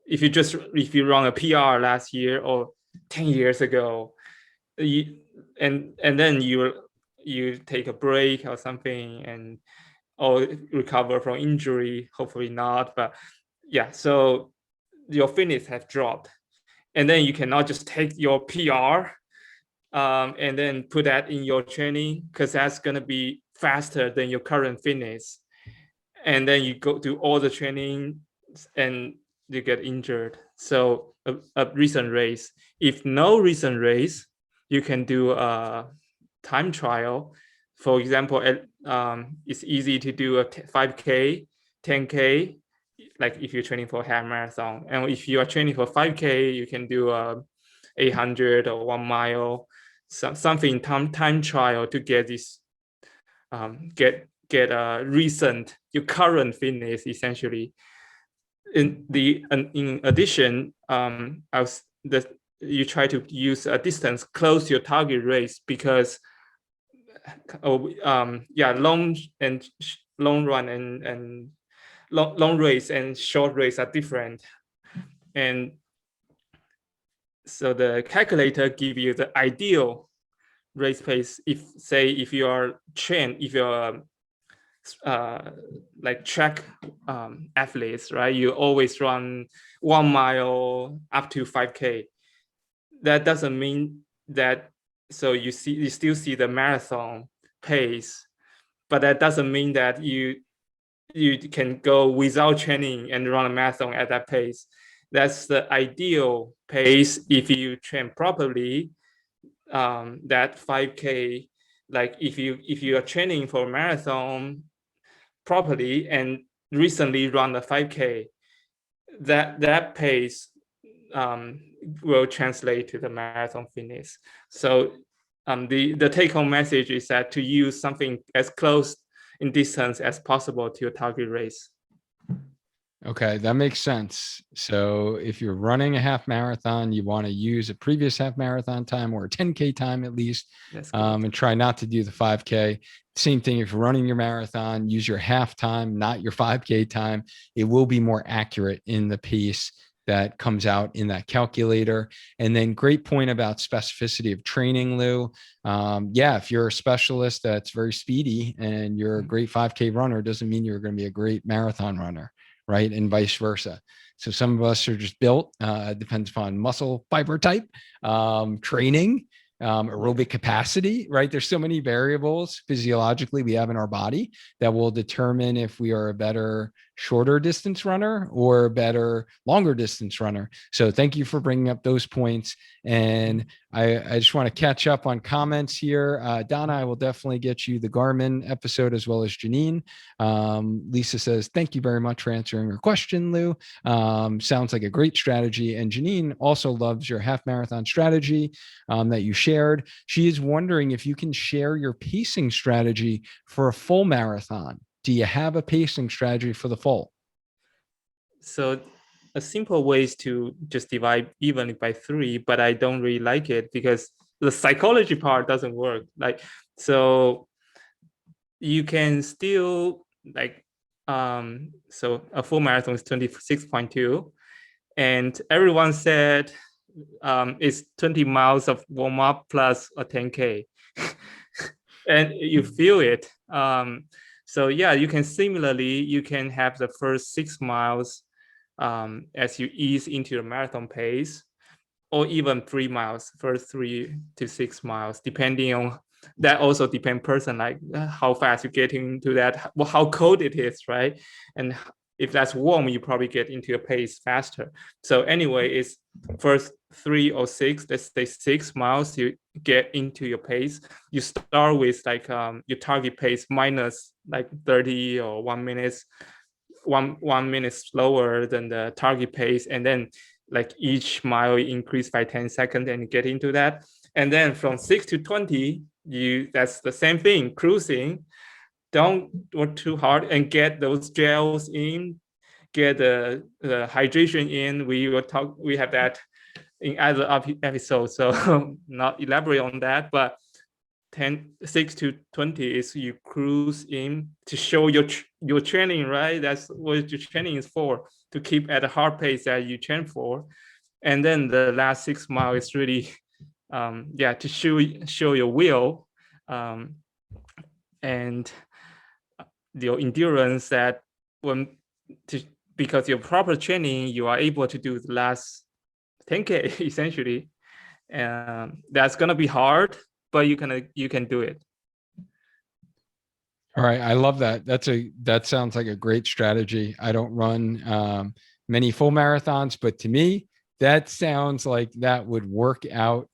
run a PR last year or 10 years ago, and then you take a break or something or recover from injury, hopefully not, but yeah, so your fitness have dropped, and then you cannot just take your PR and then put that in your training, because that's going to be faster than your current fitness, and then you go do all the training and you get injured. So a recent race, if no recent race, you can do a time trial. For example, it's easy to do a 5K, 10K, like if you're training for a half marathon. And if you are training for 5K, you can do 800 or 1 mile, something time trial to get this, get a recent, your current fitness essentially. In addition, you try to use a distance close to your target race, because long run and long race and short race are different. And so the calculator give you the ideal race pace. If you are trained, if you're like track athletes, right? You always run 1 mile up to 5K. That doesn't mean that, so you still see the marathon pace, but that doesn't mean that you can go without training and run a marathon at that pace. That's the ideal pace if you train properly. That 5K, like if you are training for a marathon properly and recently run a 5K, that pace will translate to the marathon fitness. So the take-home message is that to use something as close in distance as possible to your target race. Okay, that makes sense. So if you're running a half marathon, you want to use a previous half marathon time or a 10K time at least, and try not to do the 5K. Same thing if you're running your marathon, use your half time, not your 5K time. It will be more accurate in the pace that comes out in that calculator. And then great point about specificity of training, Lou. Yeah, if you're a specialist that's very speedy and you're a great 5K runner, doesn't mean you're going to be a great marathon runner, right? And vice versa. So some of us are just built, depends upon muscle fiber type, training, aerobic capacity, right? There's so many variables physiologically we have in our body that will determine if we are a better shorter distance runner or a better longer distance runner. So thank you for bringing up those points. And I just want to catch up on comments here. Donna, I will definitely get you the Garmin episode as well as Janine. Lisa says, thank you very much for answering your question, Lou. Sounds like a great strategy. And Janine also loves your half marathon strategy that you shared. She is wondering if you can share your pacing strategy for a full marathon. Do you have a pacing strategy for the full? So a simple way is to just divide evenly by 3, but I don't really like it because the psychology part doesn't work. Like, so you can still like, so a full marathon is 26.2, and everyone said it's 20 miles of warm up plus a 10K. And you feel it. So yeah, you can similarly, you can have the first 6 miles as you ease into your marathon pace, or even 3 miles, first 3 to 6 miles, depending on that. Also depend person, like how fast you get into that, how cold it is, right? And if that's warm, you probably get into your pace faster. So anyway, it's first 3 or 6, let's say 6 miles, you get into your pace. You start with like your target pace minus like 30 or 1 minute, one minute slower than the target pace, and then like each mile increase by 10 seconds and you get into that. And then from 6 to 20, that's the same thing, cruising. Don't work too hard and get those gels in, get the hydration in. We have that in other episodes, so not elaborate on that. But 6 to 20 is you cruise in to show your training, right? That's what your training is for, to keep at a hard pace that you train for. And then the last 6 miles is really to show your will and your endurance, that because your proper training, you are able to do the last 10K essentially. That's gonna be hard, but you can do it. All right. I love that. That sounds like a great strategy. I don't run many full marathons, but to me, that sounds like that would work out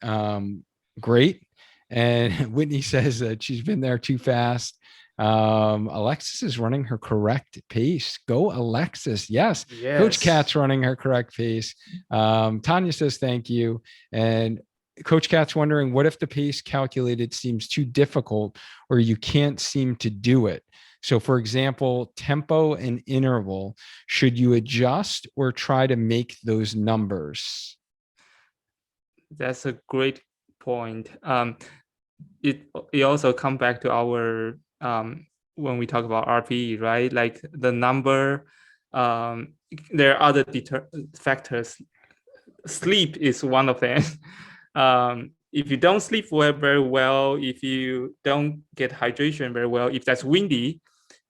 great. And Whitney says that she's been there too fast. Alexis is running her correct pace. Go Alexis. Yes. Coach Kat's running her correct pace. Tanya says thank you. And Coach Kat's wondering, what if the pace calculated seems too difficult or you can't seem to do it? So for example, tempo and interval, should you adjust or try to make those numbers? That's a great point. It also come back to our when we talk about RPE, right? Like the number, there are other factors. Sleep is one of them. If you don't sleep very well, if you don't get hydration very well, if that's windy,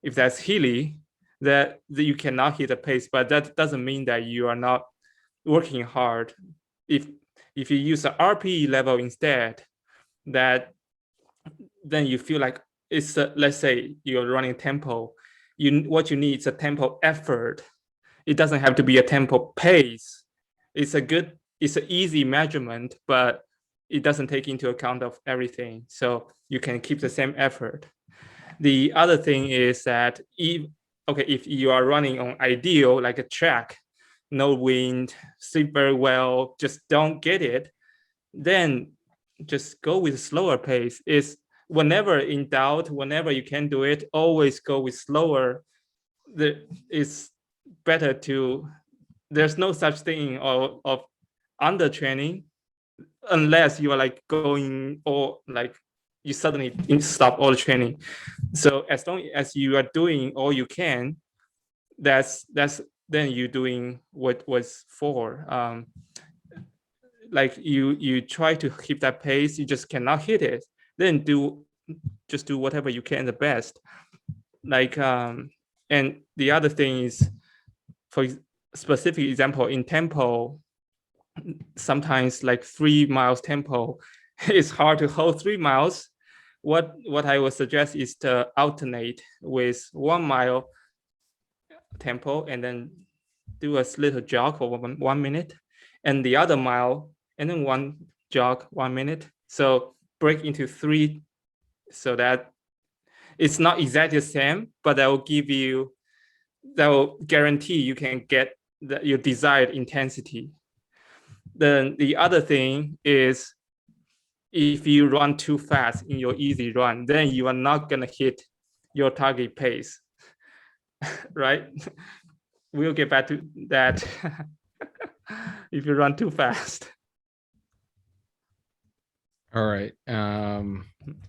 if that's hilly, that you cannot hit the pace. But that doesn't mean that you are not working hard. If you use the RPE level instead, that then you feel like it's let's say you're running tempo. What you need is a tempo effort. It doesn't have to be a tempo pace. It's an easy measurement, but it doesn't take into account of everything. So you can keep the same effort. The other thing is that if you are running on ideal, like a track, no wind, sleep very well, just don't get it, then just go with slower pace. It's whenever in doubt, whenever you can do it, always go with slower. It's better to, there's no such thing of under training, unless you are like going or like you suddenly stop all the training. So as long as you are doing all you can, that's then you're doing what was for. Like you try to keep that pace, you just cannot hit it, then just do whatever you can the best. Like and the other thing is, for specific example, in tempo, sometimes like 3 miles tempo, it's hard to hold 3 miles. What I would suggest is to alternate with 1 mile tempo and then do a little jog for 1 minute, and the other mile and then one jog 1 minute. So break into 3, so that it's not exactly the same, but that will guarantee you can get your desired intensity. Then the other thing is, if you run too fast in your easy run, then you are not gonna hit your target pace, right? We'll get back to that. If you run too fast. All right.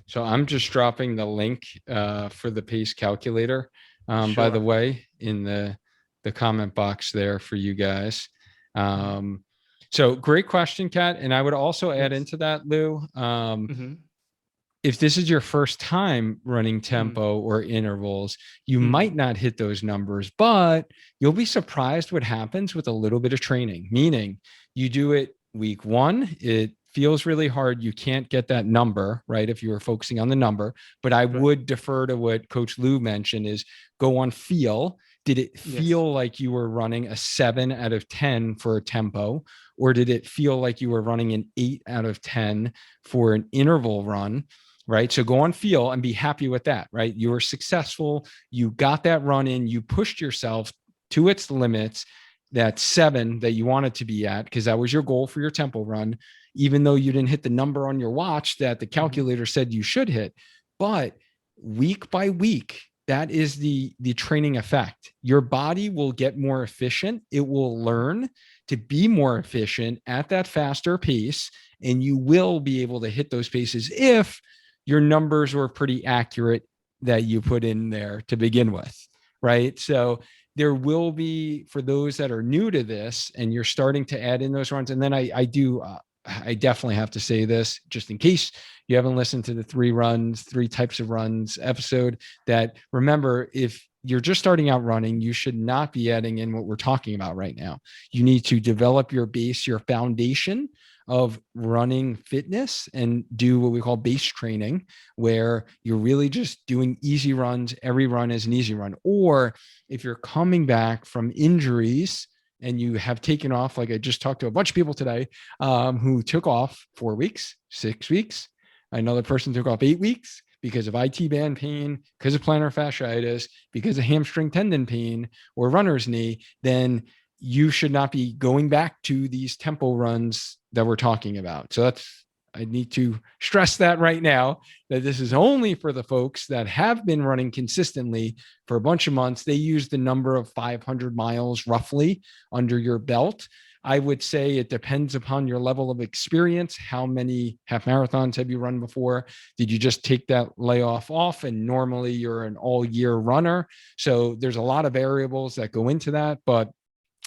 So I'm just dropping the link for the pace calculator, by the way, in the comment box there for you guys. So great question, Kat. And I would also add Yes. into that, Lou. Mm-hmm. If this is your first time running Mm, tempo or intervals, you might mm, not hit those numbers, but you'll be surprised what happens with a little bit of training. Meaning, you do it week one, it feels really hard. You can't get that number, right? If you were focusing on the number, but I right. would defer to what Coach Lou mentioned is go on feel. Did it Yes. feel like you were running a 7 out of 10 for a tempo? Or did it feel like you were running an 8 out of 10 for an interval run? Right. So go on feel and be happy with that. Right. You were successful. You got that run in. You pushed yourself to its limits, that 7 that you wanted to be at, because that was your goal for your tempo run, even though you didn't hit the number on your watch that the Mm-hmm. calculator said you should hit. But week by week, that is the training effect. Your body will get more efficient. It will learn to be more efficient at that faster pace, and you will be able to hit those paces if your numbers were pretty accurate that you put in there to begin with, right? So there will be, for those that are new to this and you're starting to add in those runs. And then I definitely have to say this just in case you haven't listened to the 3 types of runs episode, that remember, if you're just starting out running, you should not be adding in what we're talking about right now. You need to develop your base, your foundation of running fitness, and do what we call base training, where you're really just doing easy runs. Every run is an easy run. Or if you're coming back from injuries and you have taken off, like I just talked to a bunch of people today who took off 4 weeks, 6 weeks. Another person took off 8 weeks because of IT band pain, because of plantar fasciitis, because of hamstring tendon pain or runner's knee. Then you should not be going back to these tempo runs that we're talking about. So I need to stress that right now, that this is only for the folks that have been running consistently for a bunch of months. They use the number of 500 miles roughly under your belt. I would say it depends upon your level of experience. How many half marathons have you run before? Did you just take that layoff off and normally you're an all year runner? So there's a lot of variables that go into that, but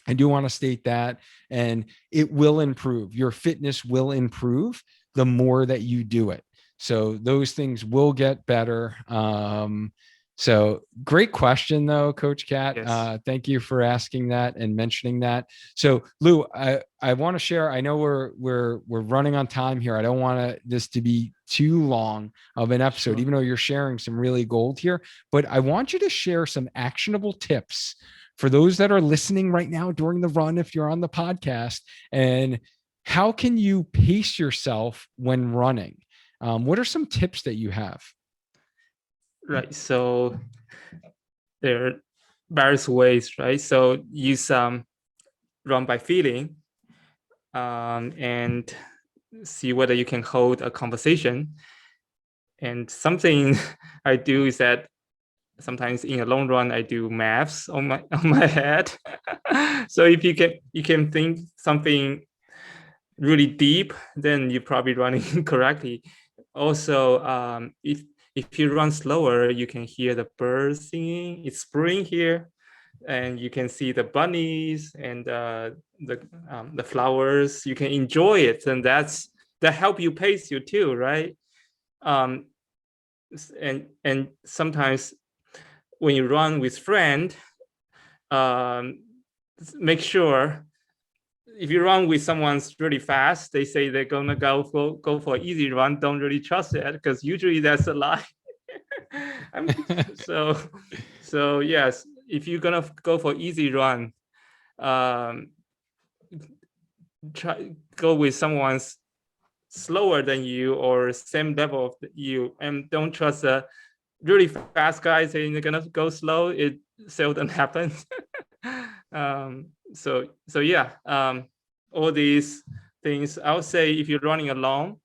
I do want to state that, and it will improve. Your fitness will improve the more that you do it. So those things will get better. So great question though, Coach Cat. Yes. Thank you for asking that and mentioning that. So Lou, I want to share, I know we're running on time here. I don't want this to be too long of an episode, Sure. even though you're sharing some really gold here, but I want you to share some actionable tips for those that are listening right now during the run, if you're on the podcast. And how can you pace yourself when running? What are some tips that you have? Right. So there are various ways, right? So use run by feeling, and see whether you can hold a conversation. And something I do is that sometimes in a long run I do maths on my head. So if you can think something really deep, then you're probably running correctly. Also, if you run slower, you can hear the birds singing. It's spring here, and you can see the bunnies and the flowers. You can enjoy it, and that help you pace you too, right? Um, and sometimes when you run with friend, um, make sure if you run with someone's really fast, they say they're gonna go for easy run. Don't really trust it, because usually that's a lie. so so yes, if you're gonna go for easy run, um, try go with someone's slower than you or same level of you, and don't trust a really fast guy saying they're gonna go slow. It seldom happens. So yeah, all these things, I would say, if you're running alone,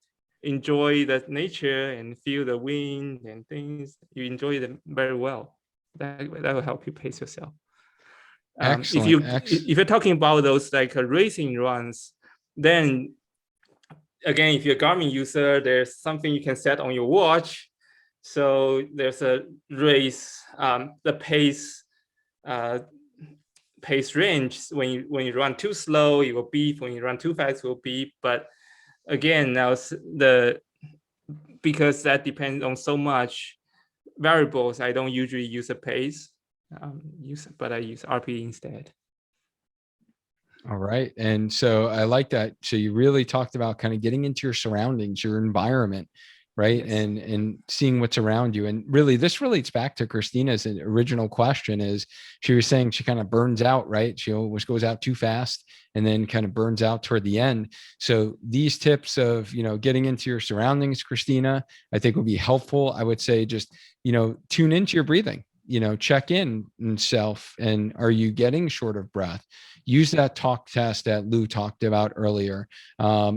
enjoy the nature and feel the wind and things. You enjoy them very well. That will help you pace yourself. Excellent. If you're talking about those like racing runs, then again, if you're a Garmin user, there's something you can set on your watch. So there's a race, the pace pace range. When you run too slow, it will beep. When you run too fast, it will beep. But again, now because that depends on so much variables, I don't usually use a pace, but I use RPE instead. All right. And so I like that. So you really talked about kind of getting into your surroundings, your environment, right? Yes. And seeing what's around you. And really, this relates back to Christina's original question is she was saying she kind of burns out, right? She always goes out too fast and then kind of burns out toward the end. So these tips of, getting into your surroundings, Christina, I think would be helpful. I would say just, tune into your breathing, check in self, and are you getting short of breath? Use that talk test that Lou talked about earlier.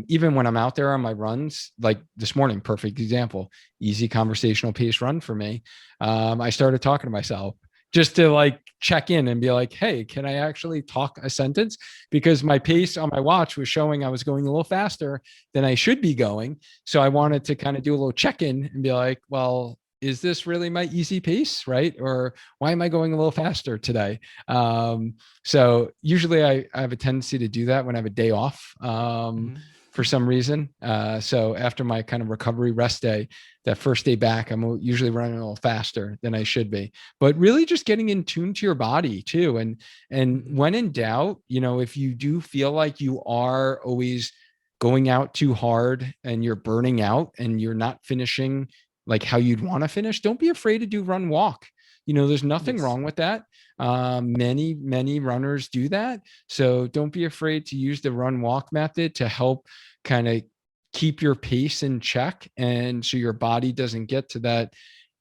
Even when I'm out there on my runs, like this morning, perfect example, easy conversational pace run for me. I started talking to myself just to like check in and be like, hey, can I actually talk a sentence? Because my pace on my watch was showing I was going a little faster than I should be going. So I wanted to kind of do a little check-in and be like, well, is this really my easy pace, right? Or why am I going a little faster today? So usually I have a tendency to do that when I have a day off for some reason. So after my kind of recovery rest day, that first day back, I'm usually running a little faster than I should be. But really just getting in tune to your body too. And when in doubt, if you do feel like you are always going out too hard and you're burning out and you're not finishing like how you'd want to finish, don't be afraid to do run walk. There's nothing wrong with that. Many runners do that. So don't be afraid to use the run walk method to help kind of keep your pace in check. And so your body doesn't get to that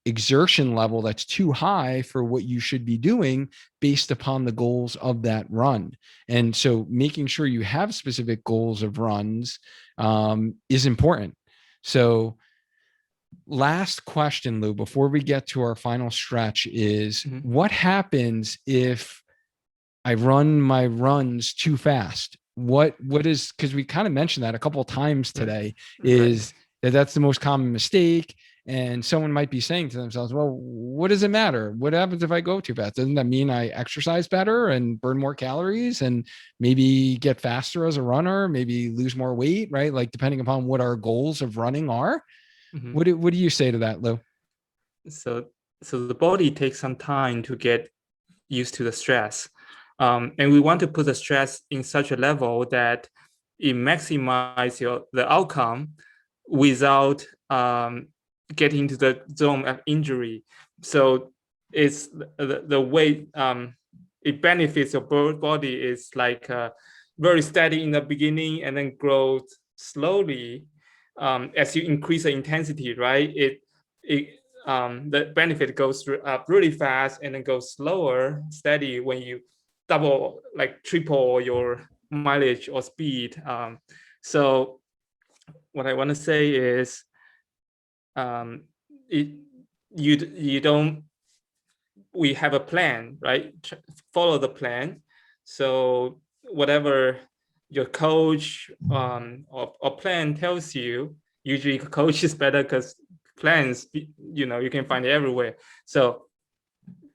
exertion level that's too high for what you should be doing based upon the goals of that run. And so making sure you have specific goals of runs is important. So last question, Lou, before we get to our final stretch is what happens if I run my runs too fast? What is, because we kind of mentioned that a couple of times today, is that's the most common mistake. And someone might be saying to themselves, well, what does it matter? What happens if I go too fast? Doesn't that mean I exercise better and burn more calories and maybe get faster as a runner, maybe lose more weight, right? Like depending upon what our goals of running are. What do you say to that, Lou? So the body takes some time to get used to the stress. And we want to put the stress in such a level that it maximizes the outcome without getting to the zone of injury. So it's the way it benefits your body is like very steady in the beginning and then grows slowly as you increase the intensity, right? The benefit goes up really fast and then goes slower, steady when you double, like triple your mileage or speed. So what I want to say is, we have a plan, right? Follow the plan. So whatever your coach or plan tells you, usually coach is better because plans, you can find it everywhere. So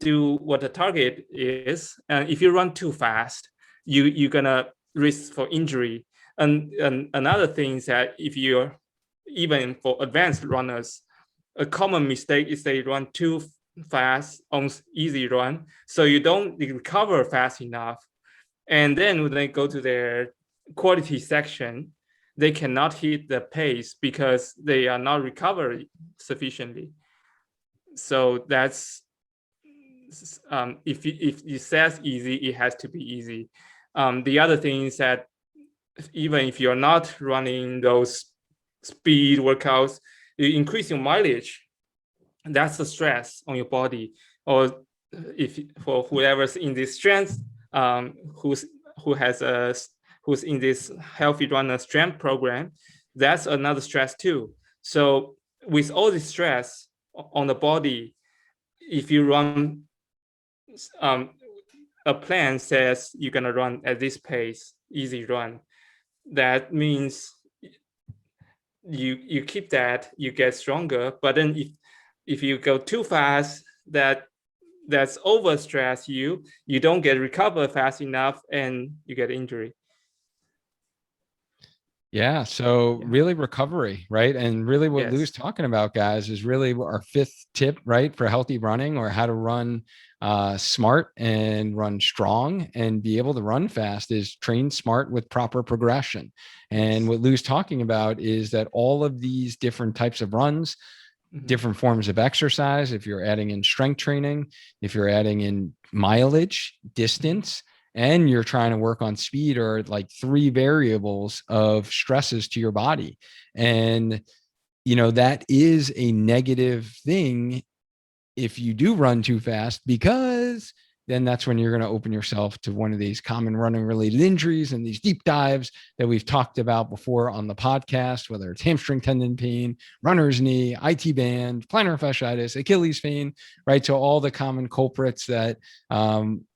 do what the target is. And if you run too fast, you're gonna risk for injury. And another thing is that if you're, even for advanced runners, a common mistake is they run too fast on easy run, so you don't recover fast enough. And then when they go to their quality section, they cannot hit the pace because they are not recovered sufficiently. So that's if it says easy, it has to be easy. The other thing is that even if you're not running those speed workouts, you increase your mileage. That's the stress on your body. Or if for whoever's in this strength, who's in this healthy runner strength program, that's another stress too. So with all this stress on the body, if you run, a plan says you're gonna run at this pace, easy run, that means you keep that, you get stronger. But then if you go too fast, that that's overstress you don't get recover fast enough and you get injury. Yeah. So Yeah. really recovery, right? And really what Lou's Yes. talking about, guys, is really our fifth tip, right? For healthy running, or how to run smart and run strong and be able to run fast, is train smart with proper progression. And Yes. what Lou's talking about is that all of these different types of runs, different forms of exercise, if you're adding in strength training, if you're adding in mileage, distance, and you're trying to work on speed, are like three variables of stresses to your body. And, that is a negative thing if you do run too fast, because then that's when you're going to open yourself to one of these common running related injuries and these deep dives that we've talked about before on the podcast, whether it's hamstring tendon pain, runner's knee, IT band, plantar fasciitis, Achilles pain, right? So all the common culprits that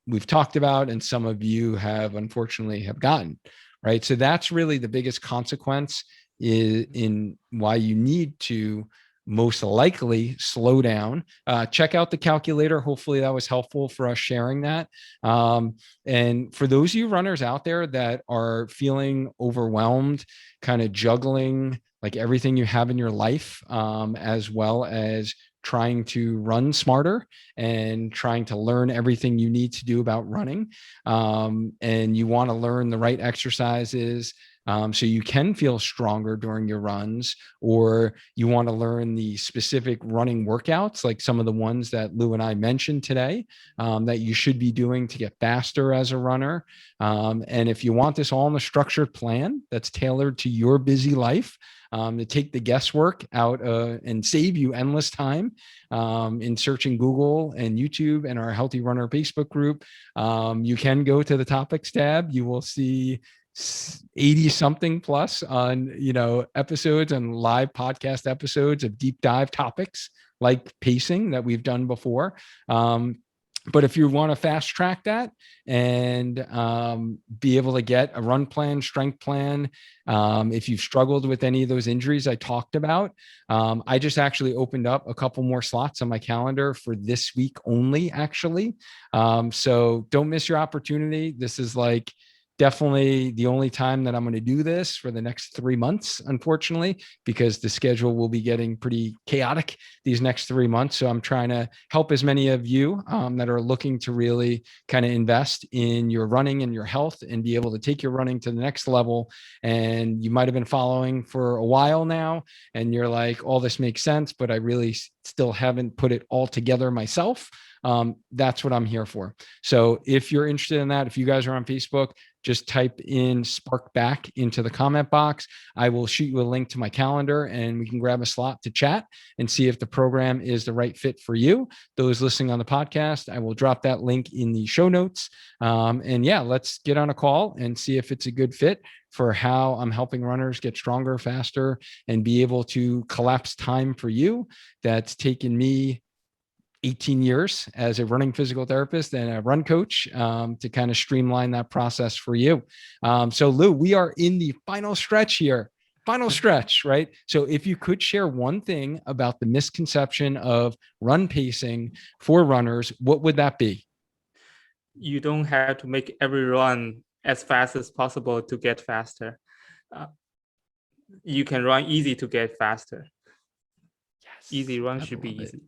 we've talked about and some of you have unfortunately have gotten, right? So that's really the biggest consequence in why you need to most likely slow down. Check out the calculator. Hopefully that was helpful for us sharing that. And for those of you runners out there that are feeling overwhelmed, kind of juggling like everything you have in your life, as well as trying to run smarter and trying to learn everything you need to do about running, and you want to learn the right exercises, so you can feel stronger during your runs, or you want to learn the specific running workouts, like some of the ones that Lou and I mentioned today, that you should be doing to get faster as a runner. And if you want this all in a structured plan that's tailored to your busy life, to take the guesswork out and save you endless time in searching Google and YouTube and our Healthy Runner Facebook group, you can go to the topics tab. You will see 80 something plus on episodes and live podcast episodes of deep dive topics like pacing that we've done before. But if you want to fast track that and be able to get a run plan, strength plan, if you've struggled with any of those injuries I talked about, I just actually opened up a couple more slots on my calendar for this week only, actually. So don't miss your opportunity. This is like definitely the only time that I'm going to do this for the next 3 months, unfortunately, because the schedule will be getting pretty chaotic these next 3 months. So I'm trying to help as many of you that are looking to really kind of invest in your running and your health and be able to take your running to the next level. And you might have been following for a while now, and you're like, all this makes sense, but I really still haven't put it all together myself. That's what I'm here for. So if you're interested in that, if you guys are on Facebook, just type in Spark Back into the comment box. I will shoot you a link to my calendar and we can grab a slot to chat and see if the program is the right fit for you. Those listening on the podcast, I will drop that link in the show notes. And yeah, let's get on a call and see if it's a good fit for how I'm helping runners get stronger, faster, and be able to collapse time for you that's taken me 18 years as a running physical therapist and a run coach, to kind of streamline that process for you. So Lou, we are in the final stretch here. Final stretch, right? So if you could share one thing about the misconception of run pacing for runners, what would that be? You don't have to make every run as fast as possible to get faster. You can run easy to get faster. Yes, Easy run I should be love it. easy.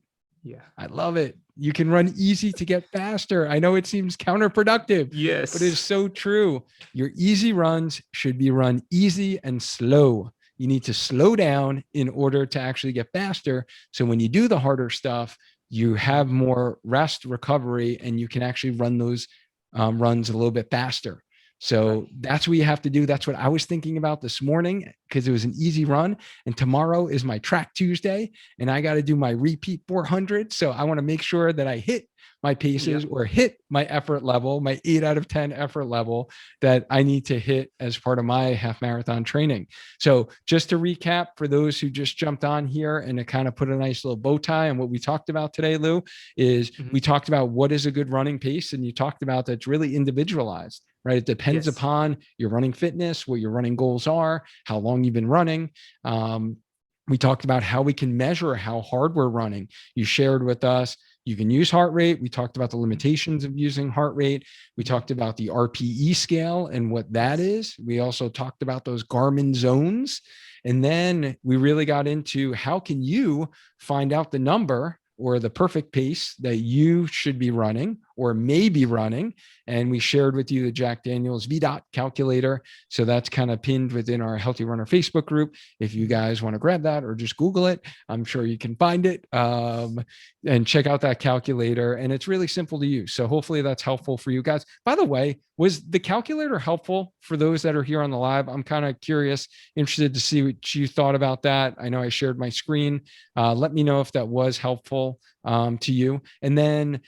Yeah. I love it. You can run easy to get faster. I know it seems counterproductive, but it is Yes. so true. Your easy runs should be run easy and slow. You need to slow down in order to actually get faster. So when you do the harder stuff, you have more rest, recovery, and you can actually run those runs a little bit faster. So that's what you have to do. That's what I was thinking about this morning, because it was an easy run. And tomorrow is my track Tuesday and I got to do my repeat 400. So I want to make sure that I hit my paces or hit my effort level, my 8 out of 10 effort level that I need to hit as part of my half marathon training. So just to recap for those who just jumped on here and to kind of put a nice little bow tie on what we talked about today, Lou, is we talked about what is a good running pace. And you talked about that's really individualized, right? It depends upon your running fitness, what your running goals are, how long you've been running. We talked about how we can measure how hard we're running. You shared with us You can use heart rate. We talked about the limitations of using heart rate. We talked about the RPE scale and what that is. We also talked about those Garmin zones. And then we really got into how can you find out the number or the perfect pace that you should be running or may be running. And we shared with you the Jack Daniels VDOT calculator. So that's kind of pinned within our Healthy Runner Facebook group. If you guys want to grab that or just Google it, I'm sure you can find it and check out that calculator. And it's really simple to use. So hopefully that's helpful for you guys. By the way, was the calculator helpful for those that are here on the live? I'm kind of curious, interested to see what you thought about that. I know I shared my screen. Let me know if that was helpful to you. And then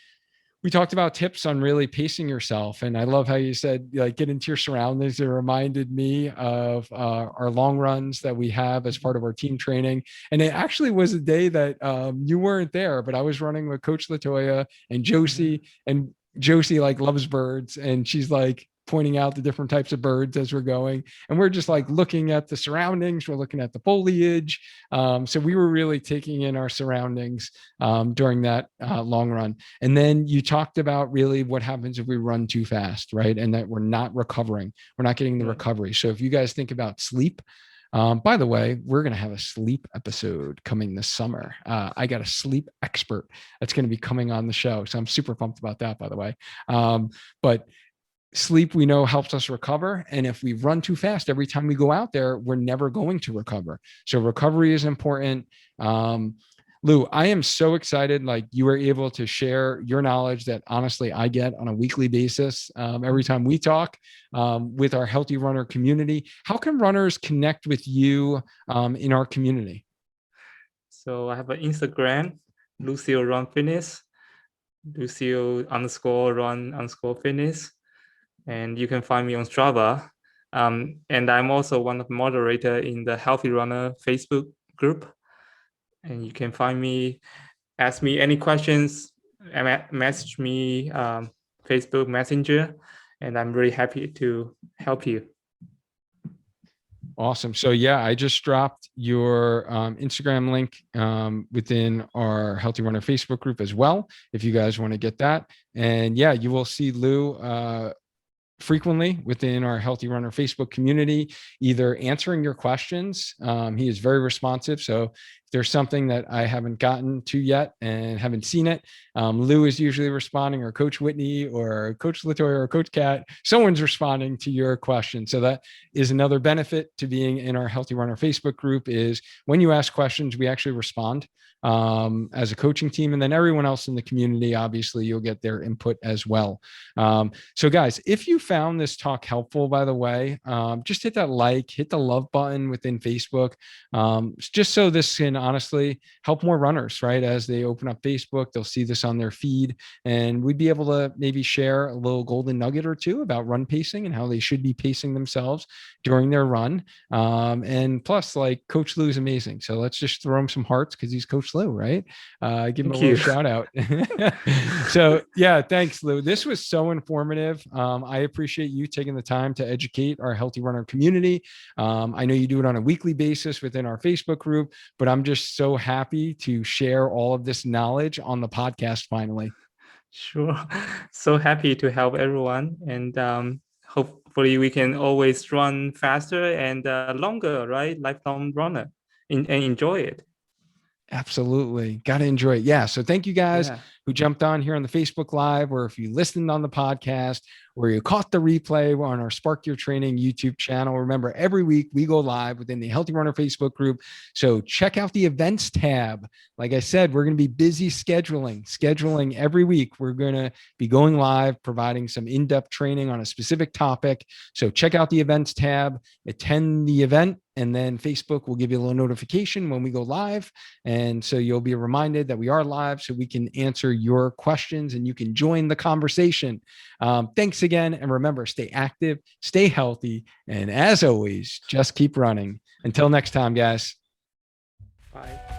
we talked about tips on really pacing yourself. And I love how you said, like, get into your surroundings. It reminded me of our long runs that we have as part of our team training. And it actually was a day that you weren't there, but I was running with Coach Latoya and Josie, and Josie like loves birds. And she's like pointing out the different types of birds as we're going. And we're just like looking at the surroundings. We're looking at the foliage. So we were really taking in our surroundings during that long run. And then you talked about really what happens if we run too fast, right? And that we're not recovering. We're not getting the recovery. So if you guys think about sleep, by the way, we're going to have a sleep episode coming this summer. I got a sleep expert that's going to be coming on the show. So I'm super pumped about that, by the way. But sleep, we know, helps us recover. And if we run too fast every time we go out there, we're never going to recover. So recovery is important. Lou, I am so excited. Like, you were able to share your knowledge that honestly I get on a weekly basis every time we talk with our Healthy Runner community. How can runners connect with you in our community? So I have an Instagram, Lucio Run Fitness, Lucio_Run_Fitness. And you can find me on Strava. And I'm also one of the moderators in the Healthy Runner Facebook group. And you can find me, ask me any questions, message me Facebook Messenger, and I'm really happy to help you. Awesome. So yeah, I just dropped your Instagram link within our Healthy Runner Facebook group as well, if you guys want to get that. And yeah, you will see Lou frequently within our Healthy Runner Facebook community, either answering your questions. He is very responsive. So if there's something that I haven't gotten to yet and haven't seen it, Lou is usually responding, or Coach Whitney or Coach Latoya or Coach Kat, someone's responding to your question. So that is another benefit to being in our Healthy Runner Facebook group, is when you ask questions, we actually respond as a coaching team. And then everyone else in the community, obviously you'll get their input as well. So guys, if you found this talk helpful, by the way, just hit that like, hit the love button within Facebook, just so this can honestly help more runners, right? As they open up Facebook, they'll see this on their feed, and we'd be able to maybe share a little golden nugget or two about run pacing and how they should be pacing themselves during their run. And plus, like, Coach Lou is amazing. So let's just throw him some hearts because he's Coach Lou, right? Give him a little shout out. So yeah, thanks, Lou. This was so informative. I appreciate you taking the time to educate our Healthy Runner community. I know you do it on a weekly basis within our Facebook group, but I'm just so happy to share all of this knowledge on the podcast finally. Sure. So happy to help everyone. And hopefully we can always run faster and longer, right? Lifelong runner, and enjoy it. Absolutely. Got to enjoy it. Yeah. So thank you guys who jumped on here on the Facebook Live, or if you listened on the podcast, or you caught the replay on our Spark Your Training YouTube channel. Remember, every week we go live within the Healthy Runner Facebook group. So check out the events tab. Like I said, we're going to be busy scheduling every week. We're going to be going live, providing some in-depth training on a specific topic. So check out the events tab, attend the event, and then Facebook will give you a little notification when we go live. And so you'll be reminded that we are live, so we can answer your questions and you can join the conversation. Thanks again. And remember, stay active, stay healthy, and as always, just keep running. Until next time, guys. Bye.